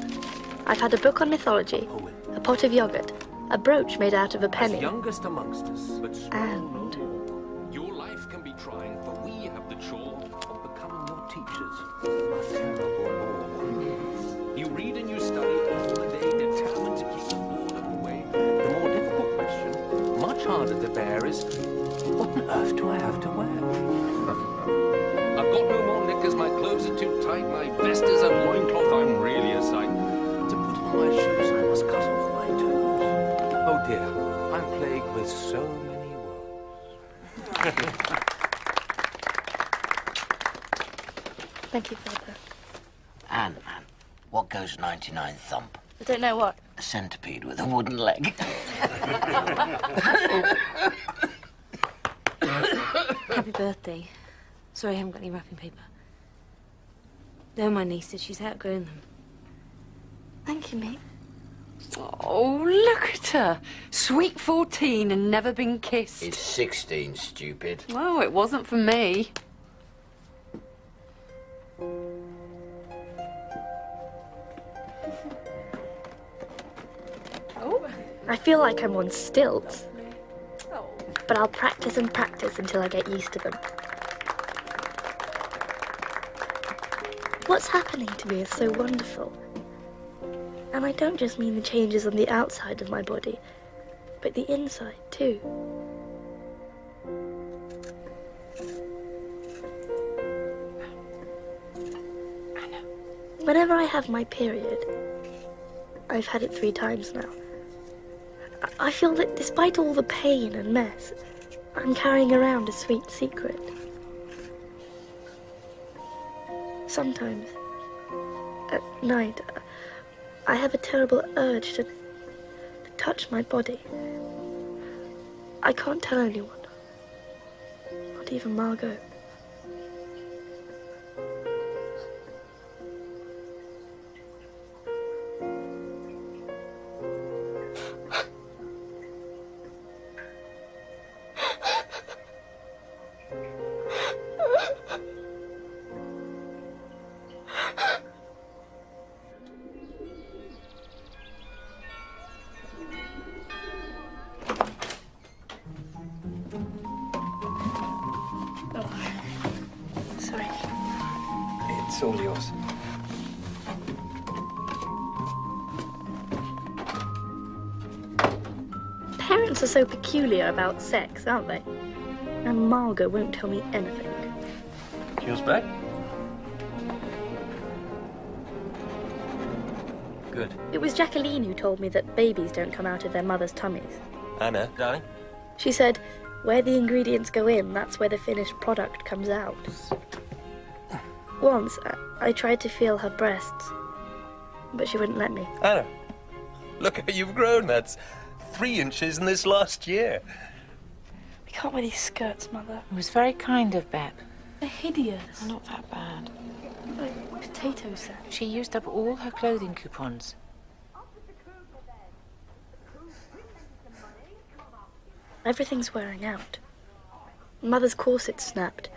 Speaker 2: I've had a book on mythology, a pot of yogurt, a brooch made out of a penny,
Speaker 1: As youngest amongst us, but
Speaker 2: and...
Speaker 1: your life can be trying, for we have the chore of becoming your teachers. A terrible law. You read and you study all the day, determined to keep the boredom away. The more difficult question, much harder to bear, is what on earth do I have to wear? I've got no more knickers, my clothes are too tight, my vest is a loincloth, I'm really a sight. To put on my shoes, I must cut off my toes. Oh dear, I'm plagued with so many woes.
Speaker 2: Thank you, Father.
Speaker 6: Anne, what goes 99 thump?
Speaker 2: I don't know what.
Speaker 6: A centipede with a wooden leg.
Speaker 15: Happy birthday. Sorry I haven't got any wrapping paper. They're my nieces. She's outgrown them.
Speaker 2: Thank you, mate.
Speaker 4: Oh, look at her. Sweet 14 and never been kissed.
Speaker 6: It's 16, stupid.
Speaker 4: Oh, it wasn't for me.
Speaker 2: Oh. I feel like I'm on stilts. But I'll practice and practice until I get used to them. What's happening to me is so wonderful. And I don't just mean the changes on the outside of my body, but the inside too.
Speaker 3: Whenever I have my period, I've had it 3 times now, I feel that despite all the pain and mess, I'm carrying around a sweet secret. Sometimes, at night, I have a terrible urge to touch my body. I can't tell anyone, not even Margot. Sorry.
Speaker 7: It's all yours.
Speaker 3: Parents are so peculiar about sex, aren't they? And Margot won't tell me anything.
Speaker 1: Yours back? Good.
Speaker 3: It was Jacqueline who told me that babies don't come out of their mother's tummies.
Speaker 1: Anna, darling?
Speaker 3: She said, where the ingredients go in, that's where the finished product comes out. Once, I tried to feel her breasts, but she wouldn't let me.
Speaker 1: Anna, look how you've grown. That's 3 inches in this last year.
Speaker 3: We can't wear these skirts, Mother.
Speaker 16: It was very kind of Bep.
Speaker 3: They're hideous.
Speaker 16: They're not that bad.
Speaker 3: Like potato sack.
Speaker 16: She used up all her clothing coupons.
Speaker 3: Everything's wearing out. Mother's corset's snapped.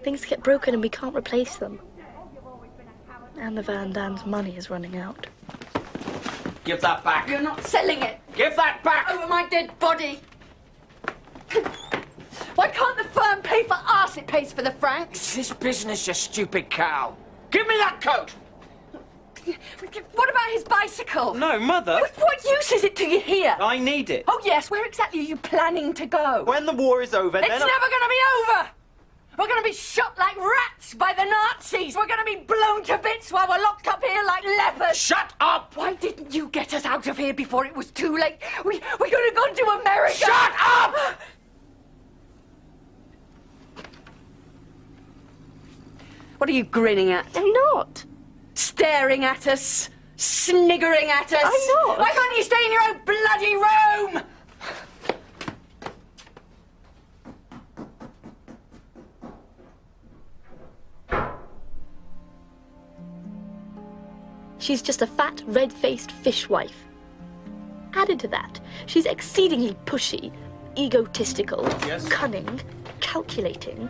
Speaker 3: Things get broken and we can't replace them. And the Van Dan's money is running out.
Speaker 11: Give that back.
Speaker 9: You're not selling it.
Speaker 11: Give that back.
Speaker 9: Over my dead body. Why can't the firm pay for us? It pays for the francs.
Speaker 11: It's his business, you stupid cow. Give me that coat.
Speaker 9: What about his bicycle?
Speaker 11: No, Mother.
Speaker 9: What use is it to you here?
Speaker 11: I need it.
Speaker 9: Oh, yes. Where exactly are you planning to go?
Speaker 11: When the war is over,
Speaker 9: It's
Speaker 11: then
Speaker 9: never going to be over. We're going to be shot like rats by the Nazis. We're going to be blown to bits while we're locked up here like lepers.
Speaker 11: Shut up!
Speaker 9: Why didn't you get us out of here before it was too late? We could have gone to America.
Speaker 11: Shut up!
Speaker 4: What are you grinning at?
Speaker 3: I'm not.
Speaker 4: Staring at us? Sniggering at us?
Speaker 3: I'm not.
Speaker 9: Why can't you stay in your own bloody room?
Speaker 3: She's just a fat, red-faced fishwife. Added to that, she's exceedingly pushy, egotistical,
Speaker 1: Yes?
Speaker 3: cunning, calculating,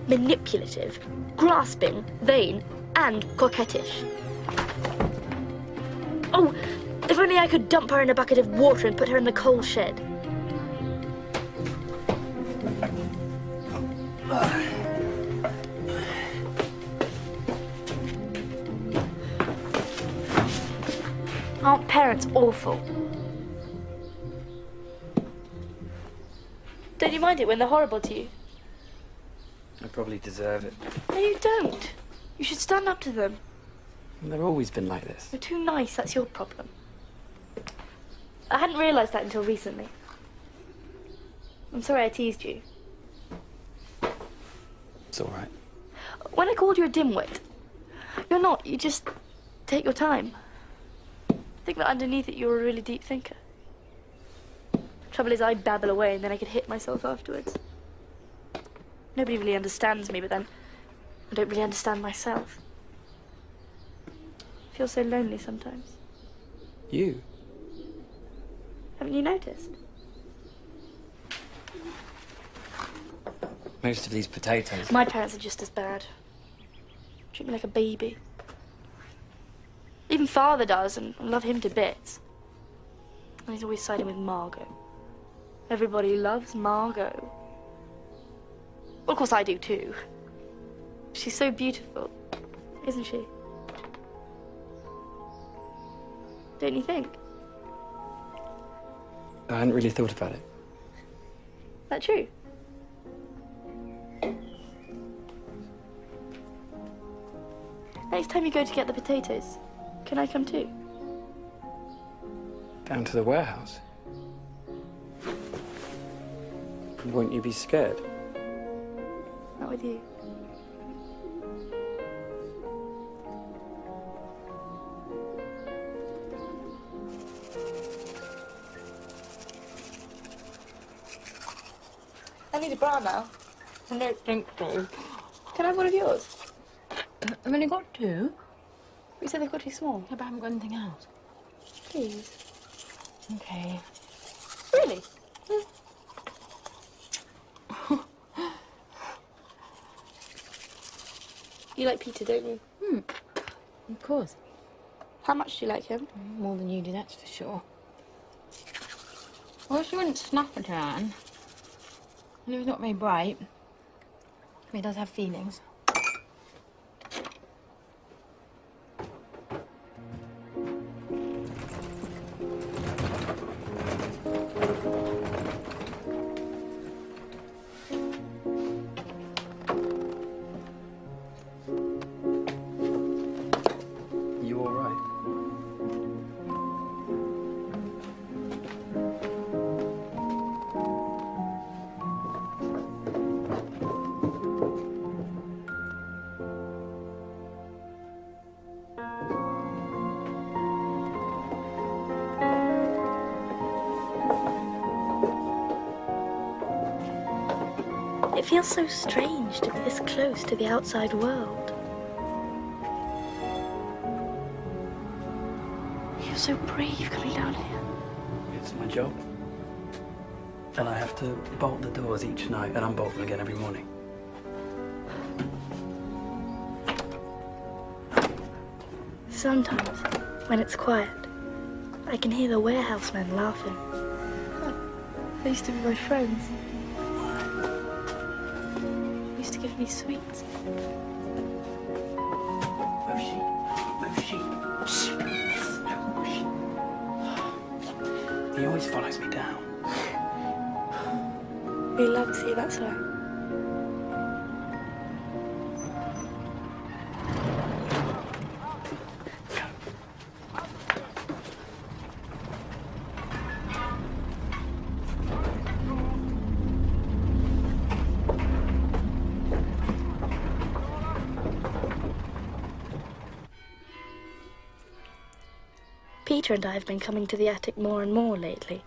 Speaker 3: manipulative, grasping, vain, and coquettish. Oh, if only I could dump her in a bucket of water and put her in the coal shed. Aren't parents awful? Don't you mind it when they're horrible to you?
Speaker 7: I probably deserve it.
Speaker 3: No, you don't. You should stand up to them.
Speaker 7: They've always been like this.
Speaker 3: You're too nice, that's your problem. I hadn't realised that until recently. I'm sorry I teased you.
Speaker 7: It's all right.
Speaker 3: When I called you a dimwit, you're not. You just take your time. I think that underneath it you're a really deep thinker. Trouble is, I babble away and then I could hit myself afterwards. Nobody really understands me, but then I don't really understand myself. I feel so lonely sometimes.
Speaker 7: You?
Speaker 3: Haven't you noticed?
Speaker 7: Most of these potatoes.
Speaker 3: My parents are just as bad. Treat me like a baby. Even Father does, and I love him to bits. And he's always siding with Margot. Everybody loves Margot. Well, of course I do too. She's so beautiful, isn't she? Don't you think?
Speaker 7: I hadn't really thought about it.
Speaker 3: Is that true? Next time you go to get the potatoes,
Speaker 2: Can I come too?
Speaker 7: Down to the warehouse? Won't you be scared?
Speaker 2: Not with you. I need a bra now.
Speaker 16: I don't think so.
Speaker 2: Can I have one of yours?
Speaker 16: I've only got two.
Speaker 2: You said they've got too small.
Speaker 16: Yeah, but I haven't got anything else.
Speaker 2: Please.
Speaker 16: Okay.
Speaker 2: Really? You like Peter, don't you?
Speaker 16: Of course.
Speaker 2: How much do you like him?
Speaker 16: More than you do, that's for sure. Well, she wouldn't snap at Anne. And he was not very bright. But he does have feelings.
Speaker 7: You all right?
Speaker 3: It feels so strange to be this close to the outside world.
Speaker 2: You're so brave coming down here.
Speaker 7: It's my job. And I have to bolt the doors each night and unbolt them again every morning.
Speaker 3: Sometimes, when it's quiet, I can hear the warehousemen laughing.
Speaker 2: They used to be my friends. They used to give me sweets.
Speaker 7: He always follows me down.
Speaker 2: He loves you, that's why.
Speaker 3: Peter and I have been coming to the attic more and more lately.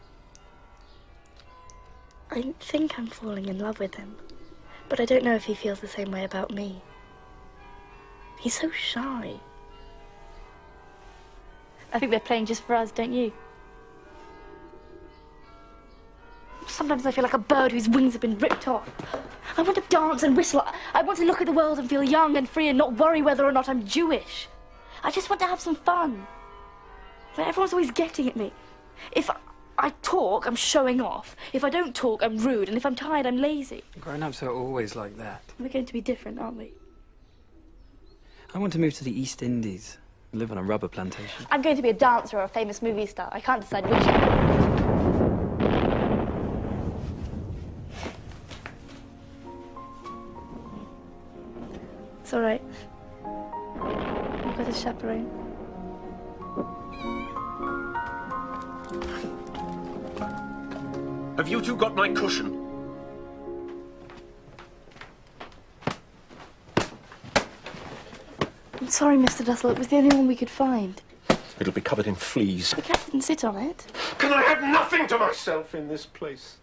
Speaker 3: I think I'm falling in love with him, but I don't know if he feels the same way about me. He's so shy.
Speaker 2: I think they're playing just for us, don't you? Sometimes I feel like a bird whose wings have been ripped off. I want to dance and whistle. I want to look at the world and feel young and free and not worry whether or not I'm Jewish. I just want to have some fun. But everyone's always getting at me. If I talk, I'm showing off. If I don't talk, I'm rude. And if I'm tired, I'm lazy.
Speaker 7: Grown-ups are always like that.
Speaker 2: We're going to be different, aren't we?
Speaker 7: I want to move to the East Indies and live on a rubber plantation.
Speaker 2: I'm going to be a dancer or a famous movie star. I can't decide which. It's all right. I've got a chaperone.
Speaker 14: Have you two got my cushion?
Speaker 2: I'm sorry, Mr. Dussel. It was the only one we could find.
Speaker 14: It'll be covered in fleas.
Speaker 2: The cat didn't sit on it.
Speaker 14: Can I have nothing to myself in this place?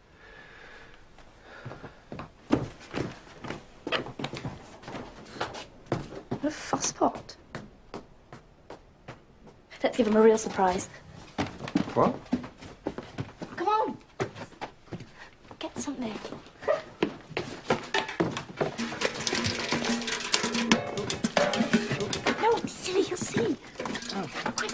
Speaker 2: What a fusspot. Let's give him a real surprise.
Speaker 7: What?
Speaker 2: Come on. Get something. No, silly, he'll see.
Speaker 7: Oh.
Speaker 2: Quick.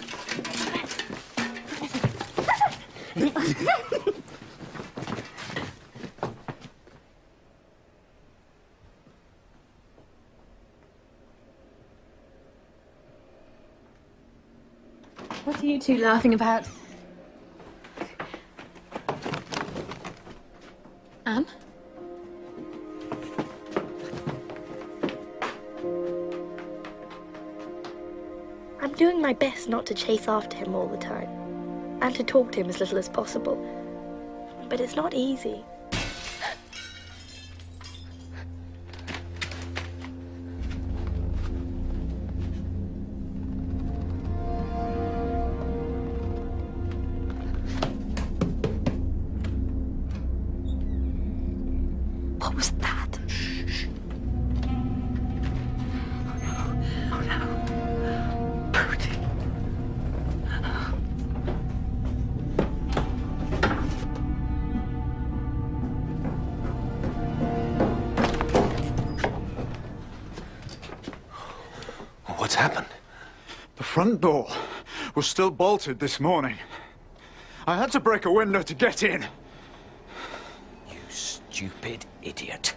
Speaker 16: What are you two laughing about? Anne?
Speaker 3: I'm
Speaker 2: doing my best not to chase after him all the time, and to talk to him as little as possible. But it's not easy. What was that? Shh. Oh no. Prudy.
Speaker 1: What's happened?
Speaker 13: The front door was still bolted this morning. I had to break a window to get in.
Speaker 1: You stupid idiot.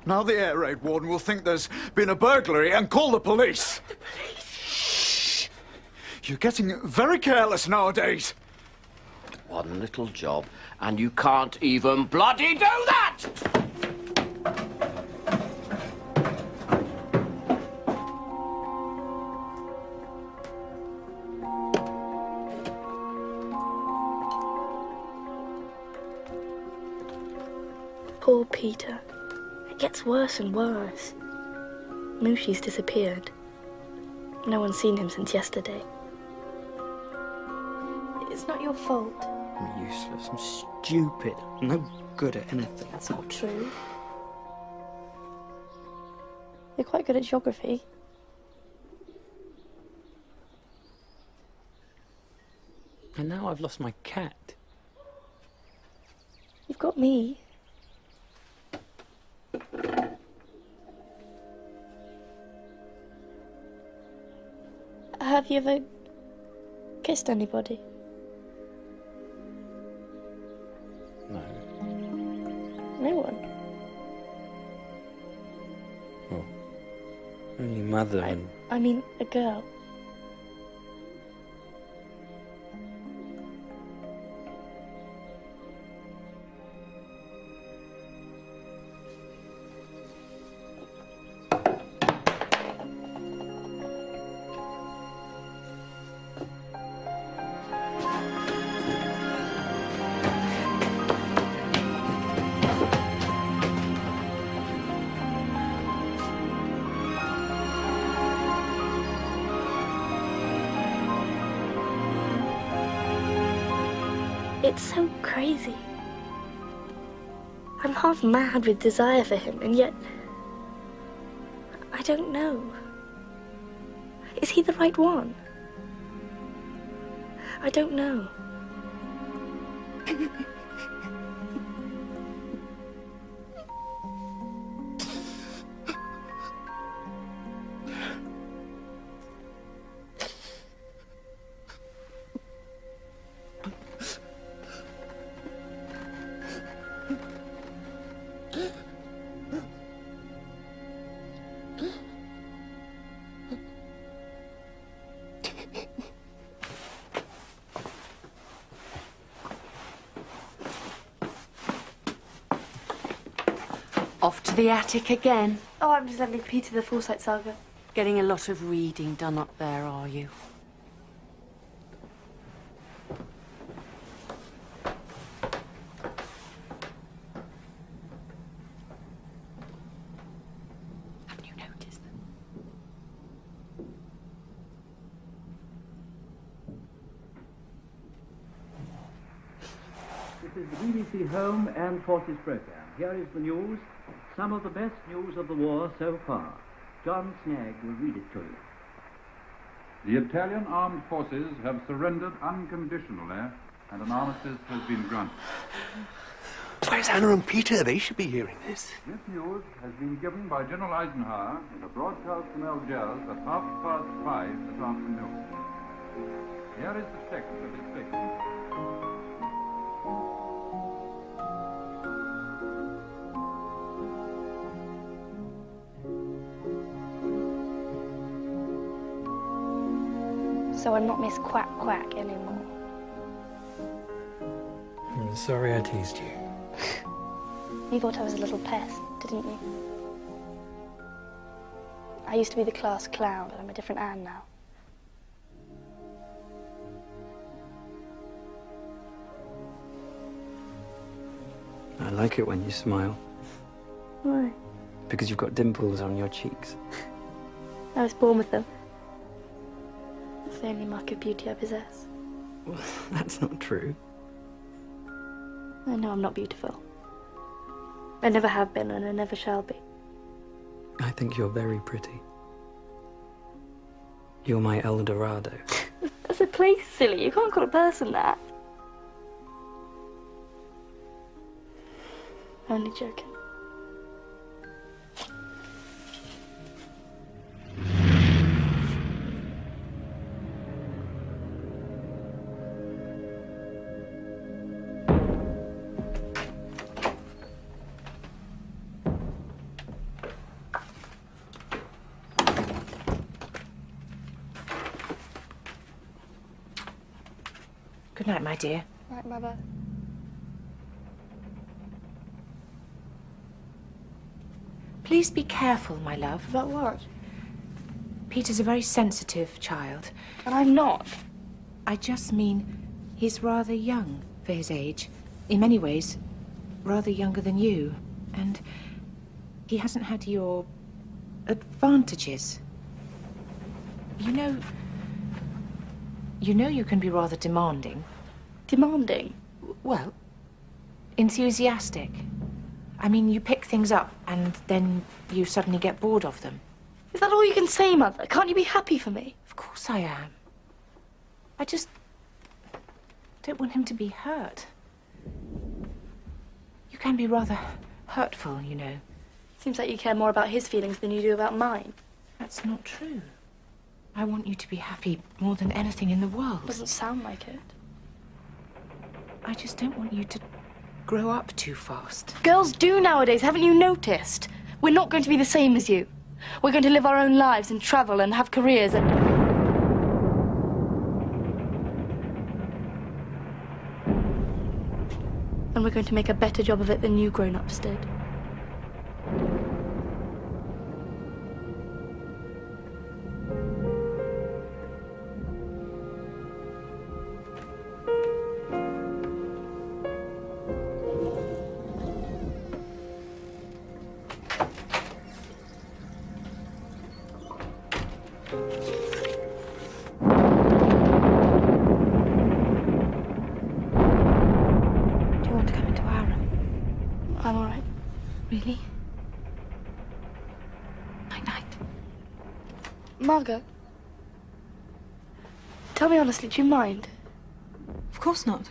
Speaker 13: Now the air raid warden will think there's been a burglary and call the police.
Speaker 2: The police?
Speaker 13: Shh. You're getting very careless nowadays.
Speaker 6: One little job, and you can't even bloody do that!
Speaker 2: Poor Peter. It gets worse and worse. Mooshi's disappeared. No one's seen him since yesterday. It's not your fault.
Speaker 7: I'm useless. I'm stupid. I'm no good at anything.
Speaker 2: That's not true. You're quite good at geography.
Speaker 7: And now I've lost my cat.
Speaker 2: You've got me. Have you ever kissed anybody?
Speaker 7: No.
Speaker 2: No one?
Speaker 7: Well, only Mother and...
Speaker 2: I mean, a girl. It's so crazy. I'm half mad with desire for him, and yet... I don't know. Is he the right one? I don't know.
Speaker 4: Off to the attic again.
Speaker 2: Oh, I'm just lending Peter the Forsyte Saga.
Speaker 4: Getting a lot of reading done up there, are you? Haven't you noticed?
Speaker 19: This is the BBC Home and Forces programme. Here is the news. Some of the best news of the war so far. John Snagg will read it to you.
Speaker 20: The Italian armed forces have surrendered unconditionally, and an armistice has been granted.
Speaker 1: Where's Anna and Peter? They should be hearing this.
Speaker 20: This news has been given by General Eisenhower in a broadcast from Algiers at 5:30 this afternoon. Here is the text of his statement.
Speaker 2: So I'm not Miss Quack Quack anymore.
Speaker 7: I'm sorry I teased you.
Speaker 2: You thought I was a little pest, didn't you? I used to be the class clown, but I'm a different Anne now.
Speaker 7: like it when you smile.
Speaker 2: Why?
Speaker 7: Because you've got dimples on your cheeks.
Speaker 2: I was born with them. That's the only mark of beauty I possess.
Speaker 7: Well, that's not true.
Speaker 2: I know I'm not beautiful. I never have been, and I never shall be.
Speaker 7: I think you're very pretty. You're my El Dorado.
Speaker 2: That's a place, silly. You can't call a person that. Only joking.
Speaker 8: Good night, my dear.
Speaker 2: Right, Mother.
Speaker 8: Please be careful, my love.
Speaker 2: About what?
Speaker 8: Peter's a very sensitive child.
Speaker 2: And I'm not.
Speaker 8: I just mean he's rather young for his age. In many ways, rather younger than you. And he hasn't had your advantages. You know you can be rather demanding.
Speaker 2: Demanding?
Speaker 8: Well, enthusiastic. I mean, you pick things up and then you suddenly get bored of them.
Speaker 2: Is that all you can say, Mother? Can't you be happy for me?
Speaker 8: Of course I am. I just don't want him to be hurt. You can be rather hurtful, you know.
Speaker 2: Seems like you care more about his feelings than you do about mine.
Speaker 8: That's not true. I want you to be happy more than anything in the world.
Speaker 2: Doesn't sound like it.
Speaker 8: I just don't want you to grow up too fast.
Speaker 2: Girls do nowadays, haven't you noticed? We're not going to be the same as you. We're going to live our own lives and travel and have careers and... And we're going to make a better job of it than you grown-ups did. I'm all right.
Speaker 8: Really? Night-night.
Speaker 2: Margot, tell me honestly, do you mind?
Speaker 16: Of course not.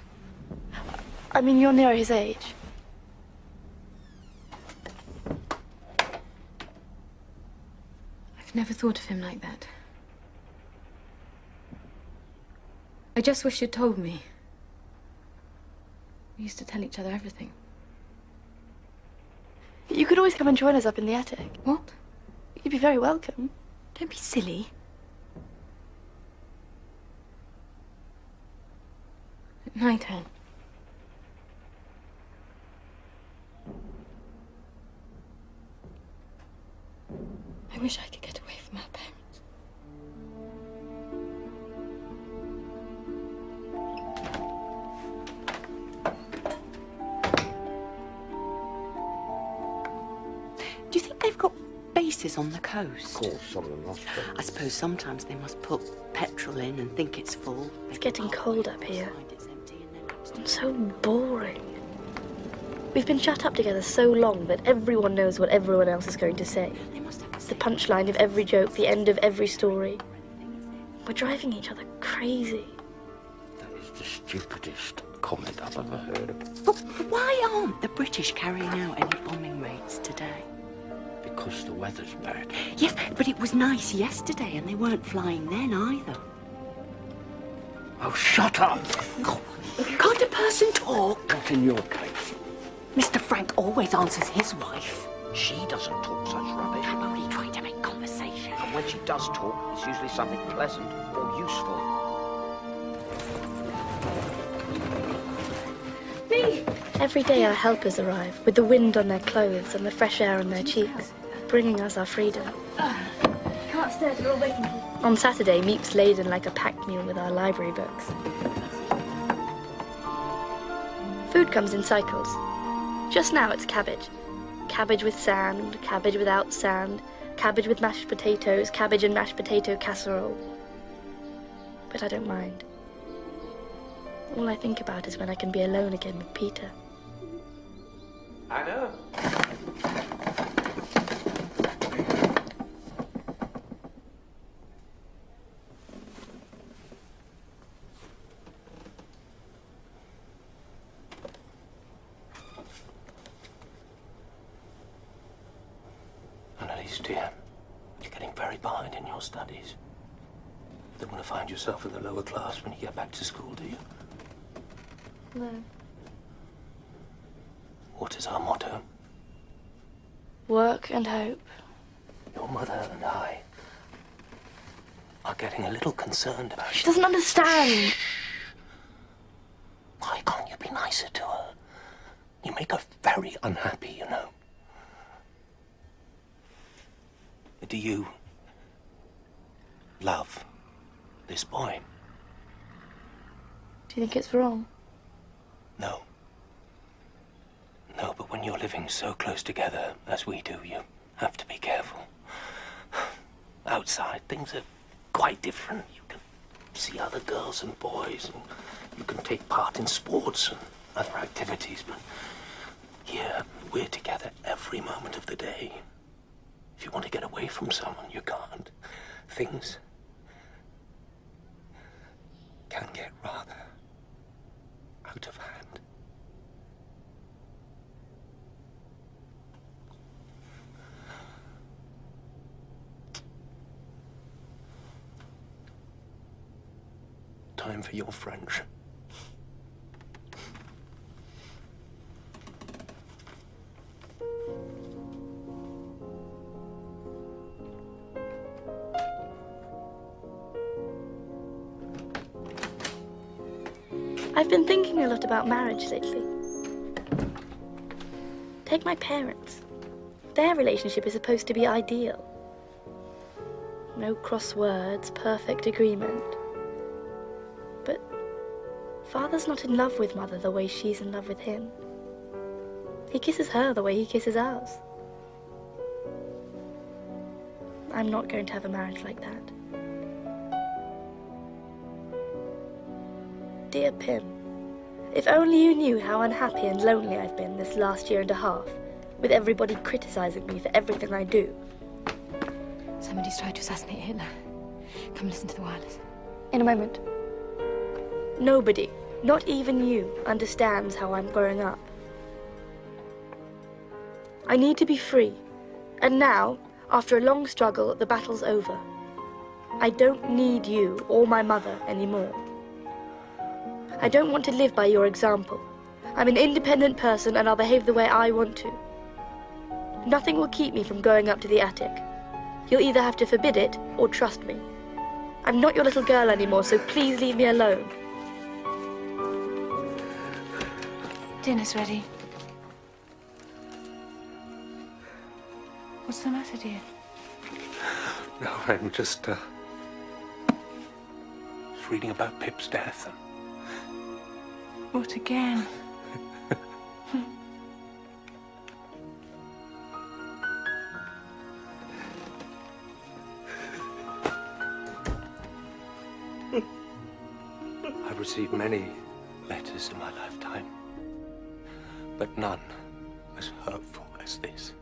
Speaker 2: I mean, you're near his age.
Speaker 16: I've never thought of him like that. I just wish you'd told me. We used to tell each other everything.
Speaker 2: You could always come and join us up in the attic.
Speaker 16: What?
Speaker 2: You'd be very welcome.
Speaker 16: Don't be silly. Good night, Anne. I wish I could get away from our parents.
Speaker 4: Do you think they've got bases on the coast?
Speaker 14: Of course, some of them must be.
Speaker 4: I suppose sometimes they must put petrol in and think it's full.
Speaker 2: It's getting cold up here. It's so boring. We've been shut up together so long that everyone knows what everyone else is going to say. It's the punchline of every joke, the end of every story. We're driving each other crazy.
Speaker 14: That is the stupidest comment I've ever heard.
Speaker 4: But why aren't the British carrying out any bombing raids today?
Speaker 14: Because the weather's bad.
Speaker 4: Yes, but it was nice yesterday and they weren't flying then either.
Speaker 14: Oh, shut up!
Speaker 4: Oh, can't a person talk?
Speaker 14: Not in your case.
Speaker 4: Mr. Frank always answers his wife.
Speaker 6: She doesn't talk such rubbish.
Speaker 4: I'm only trying to make conversation.
Speaker 6: And when she does talk, it's usually something pleasant or useful.
Speaker 2: Me! Every day our helpers arrive, with the wind on their clothes and the fresh air on their cheeks, bringing us our freedom.
Speaker 3: You can't stay, they're all waiting for you.
Speaker 2: On Saturday, Meep's laden like a packed mule with our library books. Food comes in cycles. Just now it's cabbage. Cabbage with sand, cabbage without sand, cabbage with mashed potatoes, cabbage and mashed potato casserole. But I don't mind. All I think about is when I can be alone again with Peter.
Speaker 14: I know.
Speaker 1: Annalise, dear, you're getting very behind in your studies. You don't want to find yourself in the lower class when you get back to school, do you?
Speaker 2: No.
Speaker 1: What is our motto?
Speaker 2: Work and hope.
Speaker 1: Your mother and I are getting a little concerned about
Speaker 2: She doesn't understand.
Speaker 1: Why can't you be nicer to her? You make her very unhappy, you know. Do you love this boy?
Speaker 2: Do you think it's wrong?
Speaker 1: No. No, but when you're living so close together as we do, you have to be careful. Outside, things are quite different. You can see other girls and boys, and you can take part in sports and other activities, but here, we're together every moment of the day. If you want to get away from someone, you can't. Things can get rather out of hand. Time for your French.
Speaker 2: I've been thinking a lot about marriage lately. Take my parents. Their relationship is supposed to be ideal. No cross words, perfect agreement. But Father's not in love with Mother the way she's in love with him. He kisses her the way he kisses ours. I'm not going to have a marriage like that. Dear Pym, if only you knew how unhappy and lonely I've been this last year and a half, with everybody criticizing me for everything I do.
Speaker 15: Somebody's tried to assassinate Hitler. Come listen to the wireless.
Speaker 2: In a moment. Nobody, not even you, understands how I'm growing up. I need to be free. And now, after a long struggle, the battle's over. I don't need you or my mother anymore. I don't want to live by your example. I'm an independent person and I'll behave the way I want to. Nothing will keep me from going up to the attic. You'll either have to forbid it or trust me. I'm not your little girl anymore, so please leave me alone.
Speaker 8: Dinner's ready. What's the matter, dear?
Speaker 1: No, I'm just reading about Pip's death.
Speaker 8: What again?
Speaker 1: I've received many letters in my lifetime, but none as hurtful as this.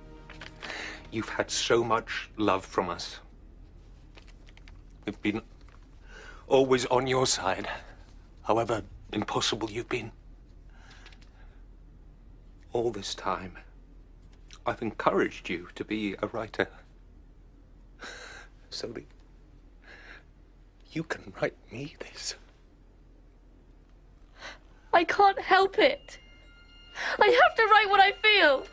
Speaker 1: You've had so much love from us. We've been always on your side, however impossible you've been. All this time, I've encouraged you to be a writer, so that you can write me this.
Speaker 2: I can't help it. I have to write what I feel.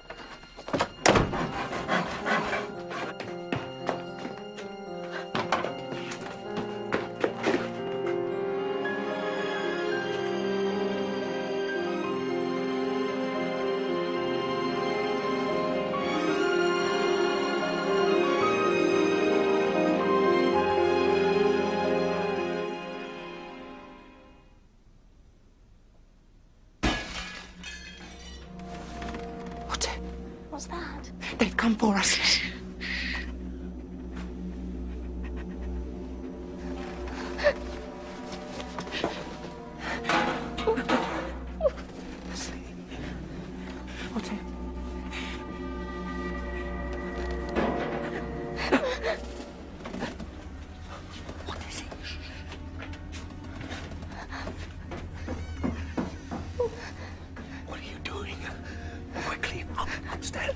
Speaker 8: They've come for us.
Speaker 1: What are you doing? Quickly, upstairs.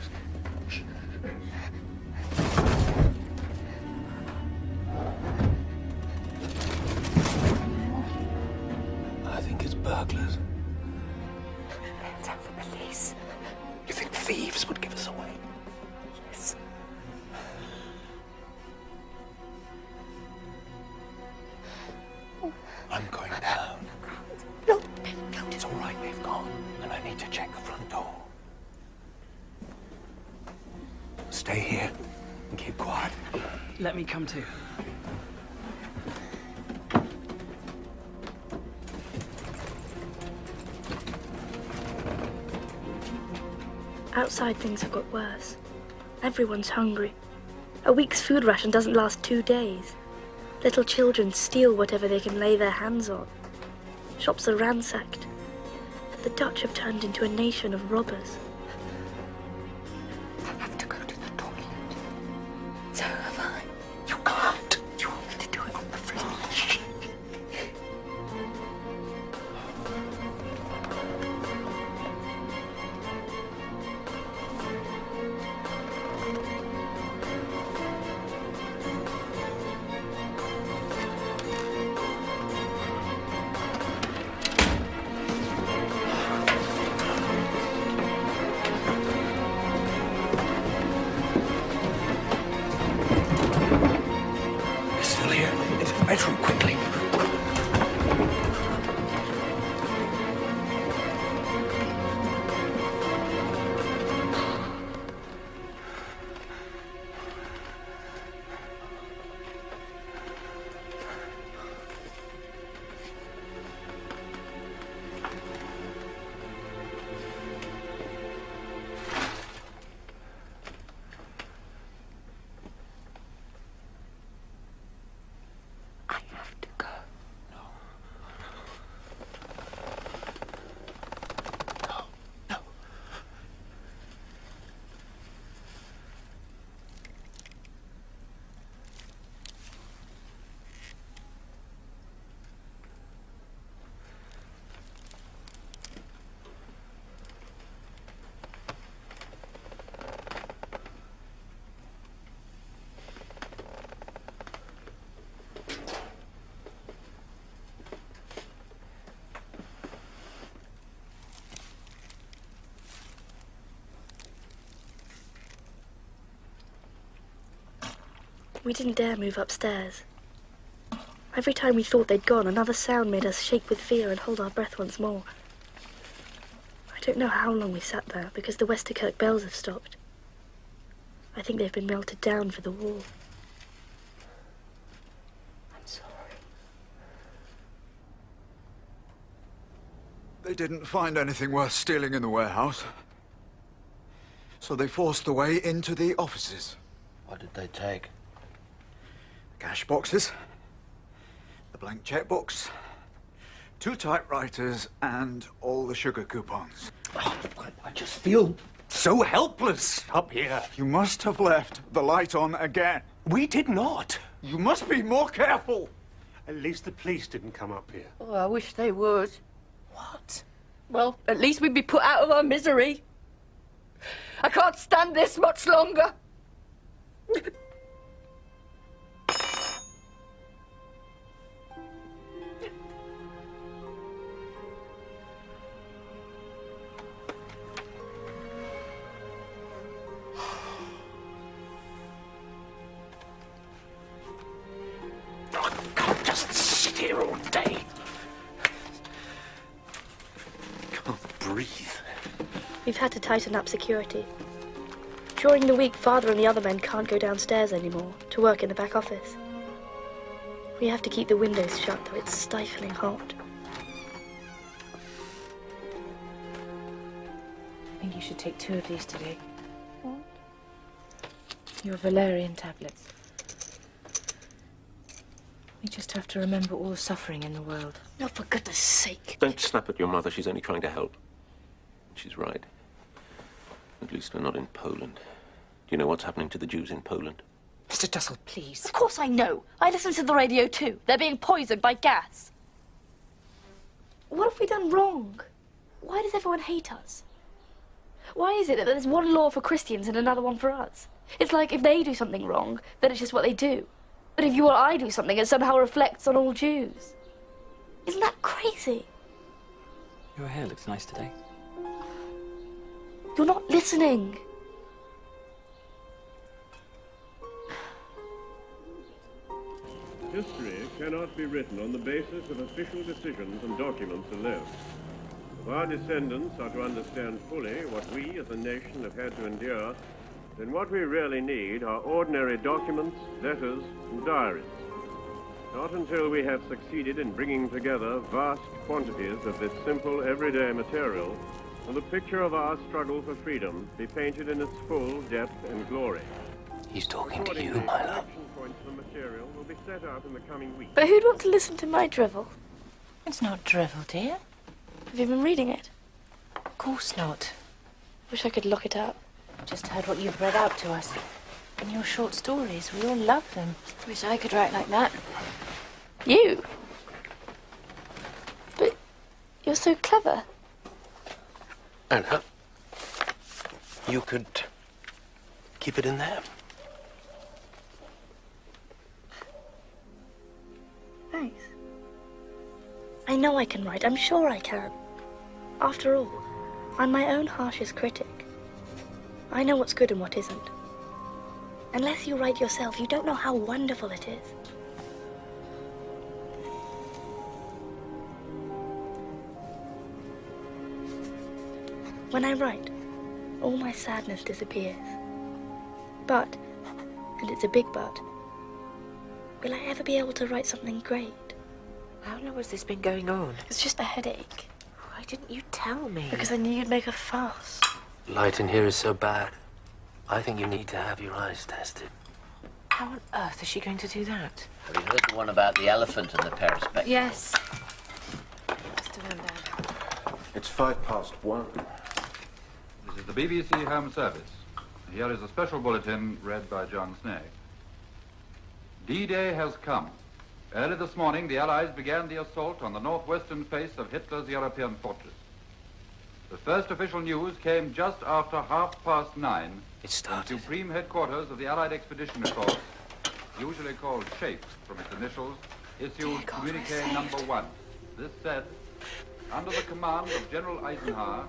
Speaker 1: I think it's burglars.
Speaker 8: Tell the police.
Speaker 1: You think thieves would give us away?
Speaker 8: Yes.
Speaker 1: I'm going down.
Speaker 8: No.
Speaker 1: It's all right, they've gone. And I need to check the front door. Stay here and keep quiet.
Speaker 7: Let me come too.
Speaker 3: Outside things have got worse. Everyone's hungry. A week's food ration doesn't last 2 days. Little children steal whatever they can lay their hands on. Shops are ransacked. The Dutch have turned into a nation of robbers.
Speaker 8: I have to go to the toilet. So have I.
Speaker 1: You can't.
Speaker 8: You want me to do it on the floor?
Speaker 1: They're still here. Into the bedroom, quickly.
Speaker 8: I have to go.
Speaker 3: We didn't dare move upstairs. Every time we thought they'd gone, another sound made us shake with fear and hold our breath once more. I don't know how long we sat there, because the Westerkirk bells have stopped. I think they've been melted down for the war.
Speaker 8: I'm sorry.
Speaker 13: They didn't find anything worth stealing in the warehouse. So they forced their way into the offices.
Speaker 6: What did they take?
Speaker 13: Cash boxes, the blank checkbooks, 2 typewriters, and all the sugar coupons.
Speaker 1: Oh, I just feel so helpless up here.
Speaker 13: You must have left the light on again.
Speaker 1: We did not.
Speaker 13: You must be more careful.
Speaker 17: At least the police didn't come up here.
Speaker 9: Oh, I wish they would.
Speaker 1: What?
Speaker 9: Well, at least we'd be put out of our misery. I can't stand this much longer.
Speaker 1: I can't just sit here all day. Can't breathe.
Speaker 3: We've had to tighten up security. During the week, Father and the other men can't go downstairs anymore to work in the back office. We have to keep the windows shut, though it's stifling hot.
Speaker 8: I think you should take 2 of these today.
Speaker 3: What?
Speaker 8: Your valerian tablets. We just have to remember all the suffering in the world.
Speaker 2: No, for goodness sake.
Speaker 14: Don't snap at your mother. She's only trying to help. She's right. At least we're not in Poland. Do you know what's happening to the Jews in Poland?
Speaker 8: Mr. Dussel, please.
Speaker 2: Of course I know. I listen to the radio too. They're being poisoned by gas. What have we done wrong? Why does everyone hate us? Why is it that there's one law for Christians and another one for us? It's like if they do something wrong, then it's just what they do. But if you or I do something, it somehow reflects on all Jews. Isn't that crazy?
Speaker 7: Your hair looks nice today.
Speaker 2: You're not listening.
Speaker 12: History cannot be written on the basis of official decisions and documents alone. If our descendants are to understand fully what we as a nation have had to endure, then what we really need are ordinary documents, letters, and diaries. Not until we have succeeded in bringing together vast quantities of this simple, everyday material will the picture of our struggle for freedom be painted in its full depth and glory.
Speaker 1: He's talking to you, my love.
Speaker 12: Points of the material will be set out in the coming weeks.
Speaker 2: But who'd want to listen to my drivel?
Speaker 8: It's not drivel, dear.
Speaker 2: Have you been reading it?
Speaker 8: Of course not.
Speaker 2: Wish I could lock it up.
Speaker 8: Just heard what you've read out to us. And your short stories, we all love them.
Speaker 16: Wish I could write like that.
Speaker 2: You? But you're so clever.
Speaker 1: Anna, you could keep it in there.
Speaker 2: Thanks. I know I can write. I'm sure I can. After all, I'm my own harshest critic. I know what's good and what isn't. Unless you write yourself, you don't know how wonderful it is. When I write, all my sadness disappears. But, and it's a big but, will I ever be able to write something great?
Speaker 8: How long has this been going on?
Speaker 2: It's just a headache.
Speaker 8: Why didn't you tell me?
Speaker 2: Because I knew you'd make a fuss.
Speaker 1: Light in here is so bad. I think you need to have your eyes tested.
Speaker 8: How on earth is she going to do that?
Speaker 6: Have you heard the one about the elephant and the perispec?
Speaker 16: Yes. Must have run down.
Speaker 14: It's 1:05.
Speaker 20: This is the BBC Home Service. Here is a special bulletin read by John Snag. D-Day has come. Early this morning, the Allies began the assault on the northwestern face of Hitler's European fortress. The first official news came just after 9:30.
Speaker 1: It started.
Speaker 20: The Supreme Headquarters of the Allied Expeditionary Force, usually called SHAPE from its initials, issued communique number 1. This said, under the command of General Eisenhower,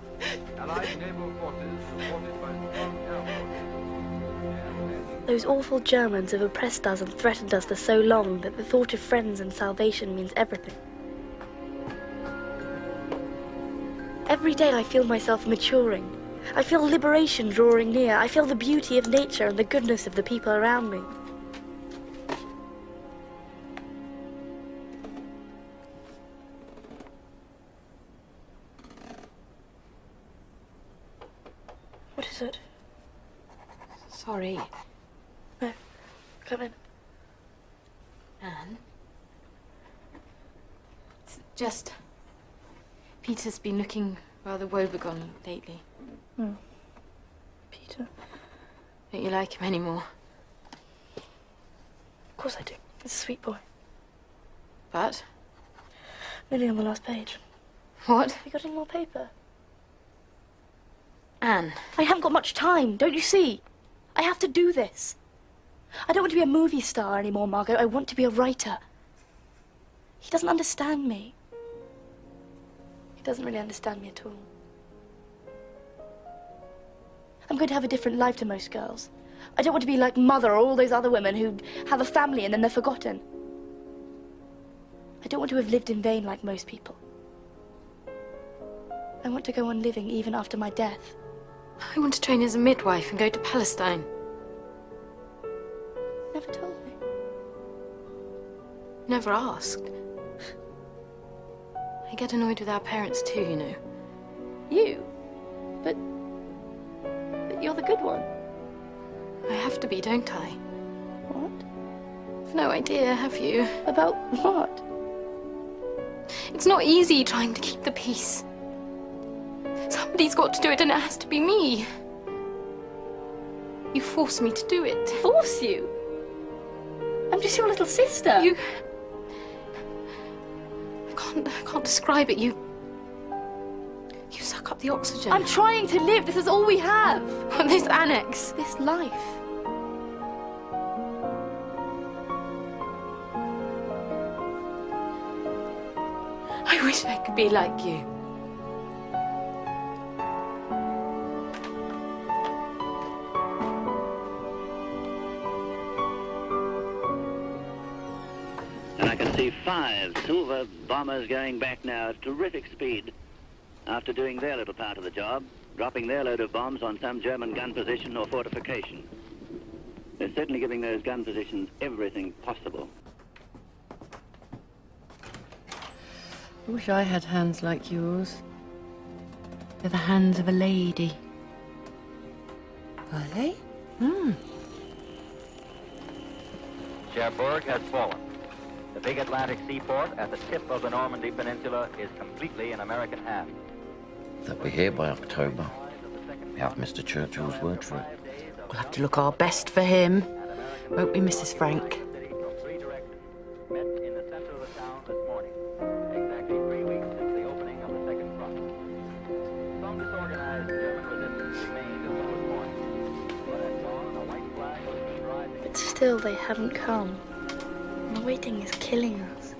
Speaker 20: Allied naval forces supported by strong air forces.
Speaker 2: Those awful Germans have oppressed us and threatened us for so long that the thought of friends and salvation means everything. Every day I feel myself maturing. I feel liberation drawing near. I feel the beauty of nature and the goodness of the people around me. What is it?
Speaker 16: Sorry.
Speaker 2: No. Come in.
Speaker 16: Anne? It's just... Peter's been looking rather woebegone lately.
Speaker 2: Peter?
Speaker 16: Don't you like him anymore?
Speaker 2: Of course I do. He's a sweet boy.
Speaker 16: But?
Speaker 2: Nearly on the last page.
Speaker 16: What?
Speaker 2: Have you got any more paper?
Speaker 16: Anne.
Speaker 2: I haven't got much time, don't you see? I have to do this. I don't want to be a movie star anymore, Margot. I want to be a writer. He doesn't understand me. He doesn't really understand me at all. I'm going to have a different life to most girls. I don't want to be like Mother or all those other women who have a family and then they're forgotten. I don't want to have lived in vain like most people. I want to go on living even after my death.
Speaker 16: I want to train as a midwife and go to Palestine.
Speaker 2: Never told me.
Speaker 16: Never asked. I get annoyed with our parents too, you know.
Speaker 2: You? But you're the good one.
Speaker 16: I have to be, don't I?
Speaker 2: What?
Speaker 16: You've no idea, have you?
Speaker 2: About what?
Speaker 16: It's not easy trying to keep the peace. Somebody's got to do it, and it has to be me. You force me to do it.
Speaker 2: Force you? I'm just your little sister.
Speaker 16: You... I can't describe it. You suck up the oxygen.
Speaker 2: I'm trying to live. This is all we have.
Speaker 16: This annex.
Speaker 2: This life.
Speaker 16: I wish I could be like you.
Speaker 21: And I can see 5 silver bombers going back now at terrific speed after doing their little part of the job, dropping their load of bombs on some German gun position or fortification. They're certainly giving those gun positions everything possible.
Speaker 4: I wish I had hands like yours. They're the hands of a lady.
Speaker 8: Are they?
Speaker 4: Hmm.
Speaker 22: Cherbourg has fallen. The big Atlantic seaport at the tip of the Normandy Peninsula is completely in American hands.
Speaker 6: They'll be here by October. We have Mr. Churchill's word for it.
Speaker 4: We'll have to look our best for him, won't we, Mrs. Frank?
Speaker 22: Met in the center of the town this morning, exactly 3 weeks since the opening of the second front. Some disorganized German resistance remained until this morning, but at dawn a white flag was seen rising.
Speaker 3: But still they haven't come. The waiting is killing us.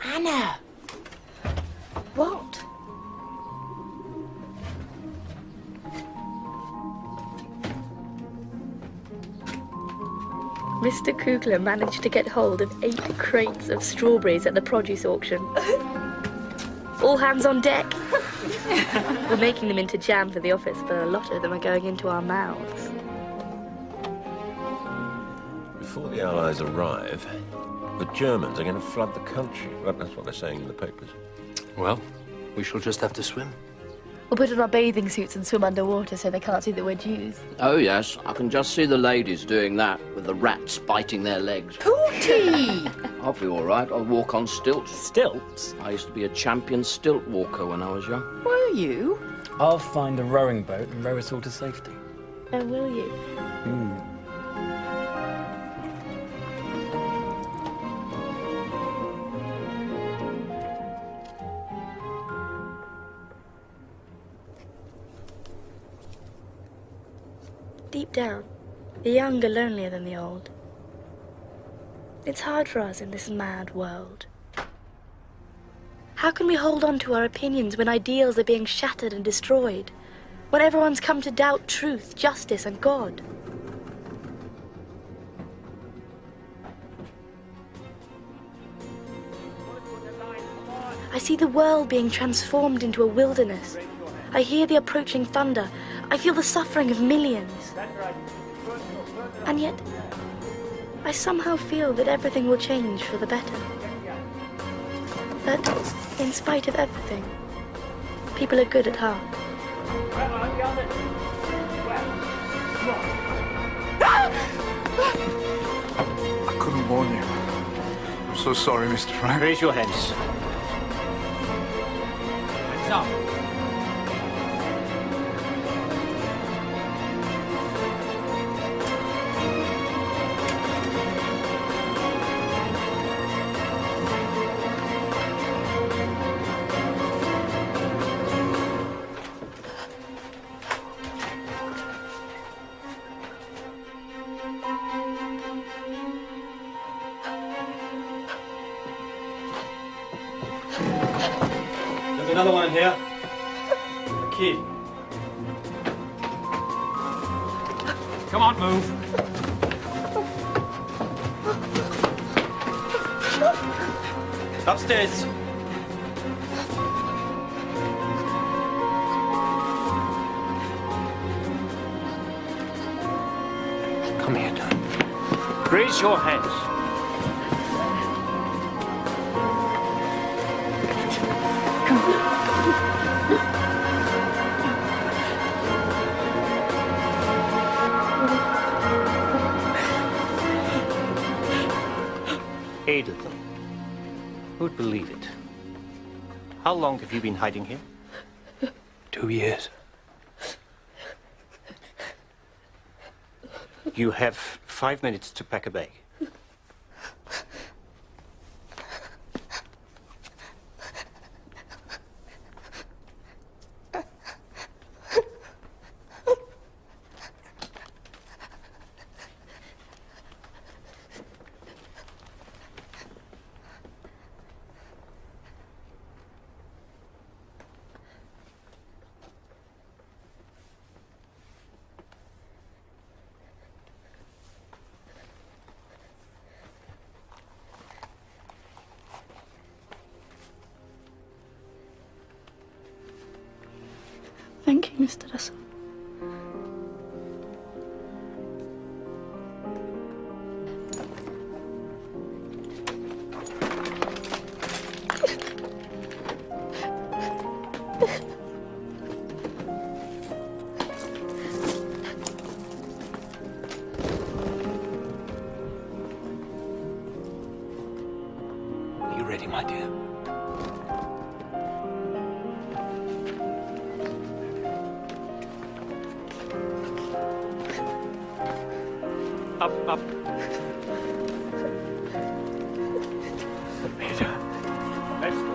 Speaker 8: Anna!
Speaker 3: What? Mr. Kugler managed to get hold of 8 crates of strawberries at the produce auction. All hands on deck. We're making them into jam for the office, but a lot of them are going into our mouths.
Speaker 14: Before the Allies arrive, the Germans are going to flood the country. Well, that's what they're saying in the papers.
Speaker 1: Well, we shall just have to swim.
Speaker 2: We'll put on our bathing suits and swim underwater so they can't see that we're Jews.
Speaker 6: Oh, yes. I can just see the ladies doing that with the rats biting their legs.
Speaker 2: Pooty!
Speaker 6: I'll be all right. I'll walk on stilts.
Speaker 11: Stilts?
Speaker 6: I used to be a champion stilt walker when I was young.
Speaker 4: Were you?
Speaker 11: I'll find a rowing boat and row us all to safety.
Speaker 3: Oh, will you? Deep down, the young are lonelier than the old. It's hard for us in this mad world. How can we hold on to our opinions when ideals are being shattered and destroyed? When everyone's come to doubt truth, justice, and God? I see the world being transformed into a wilderness. I hear the approaching thunder. I feel the suffering of millions. And yet, I somehow feel that everything will change for the better. That, in spite of everything, people are good at heart.
Speaker 13: I couldn't warn you. I'm so sorry, Mr. Frank.
Speaker 11: Raise your hands. Hands up. Another one in here. A key. Come on, move. Upstairs.
Speaker 1: Come here, Don.
Speaker 11: Raise your hands.
Speaker 2: Come on.
Speaker 1: Who'd believe it?
Speaker 11: How long have you been hiding here?
Speaker 1: 2 years.
Speaker 11: You have 5 minutes to pack a bag.
Speaker 2: Thank you, Mr. Russell.
Speaker 1: Are you ready, my dear?
Speaker 11: Up, up.
Speaker 1: Peter.
Speaker 11: Let's go.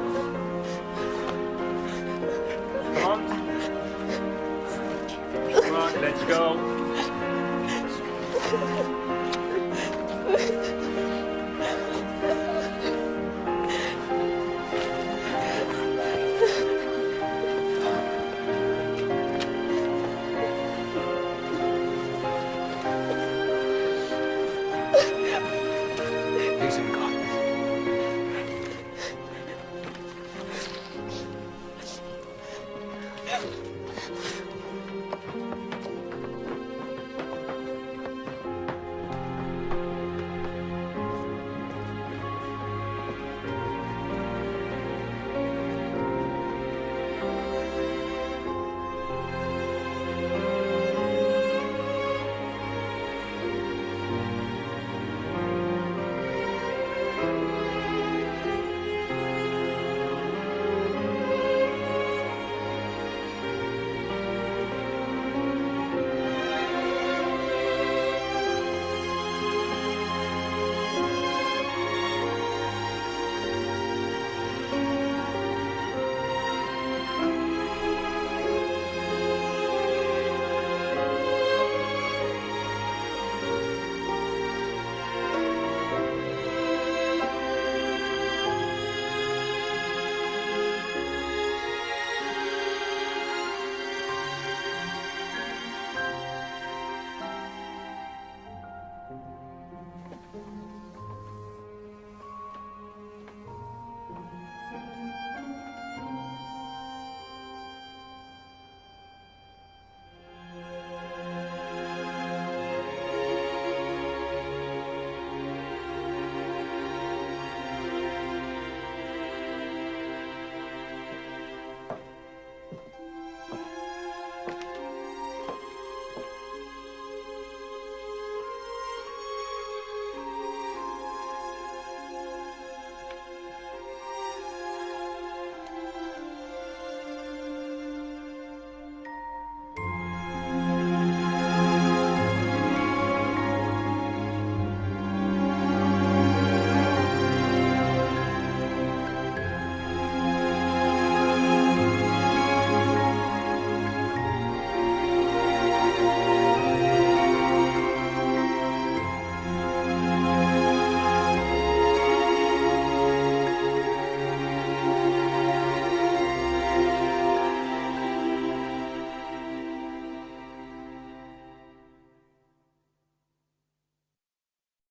Speaker 11: Come on. Come on, let's go.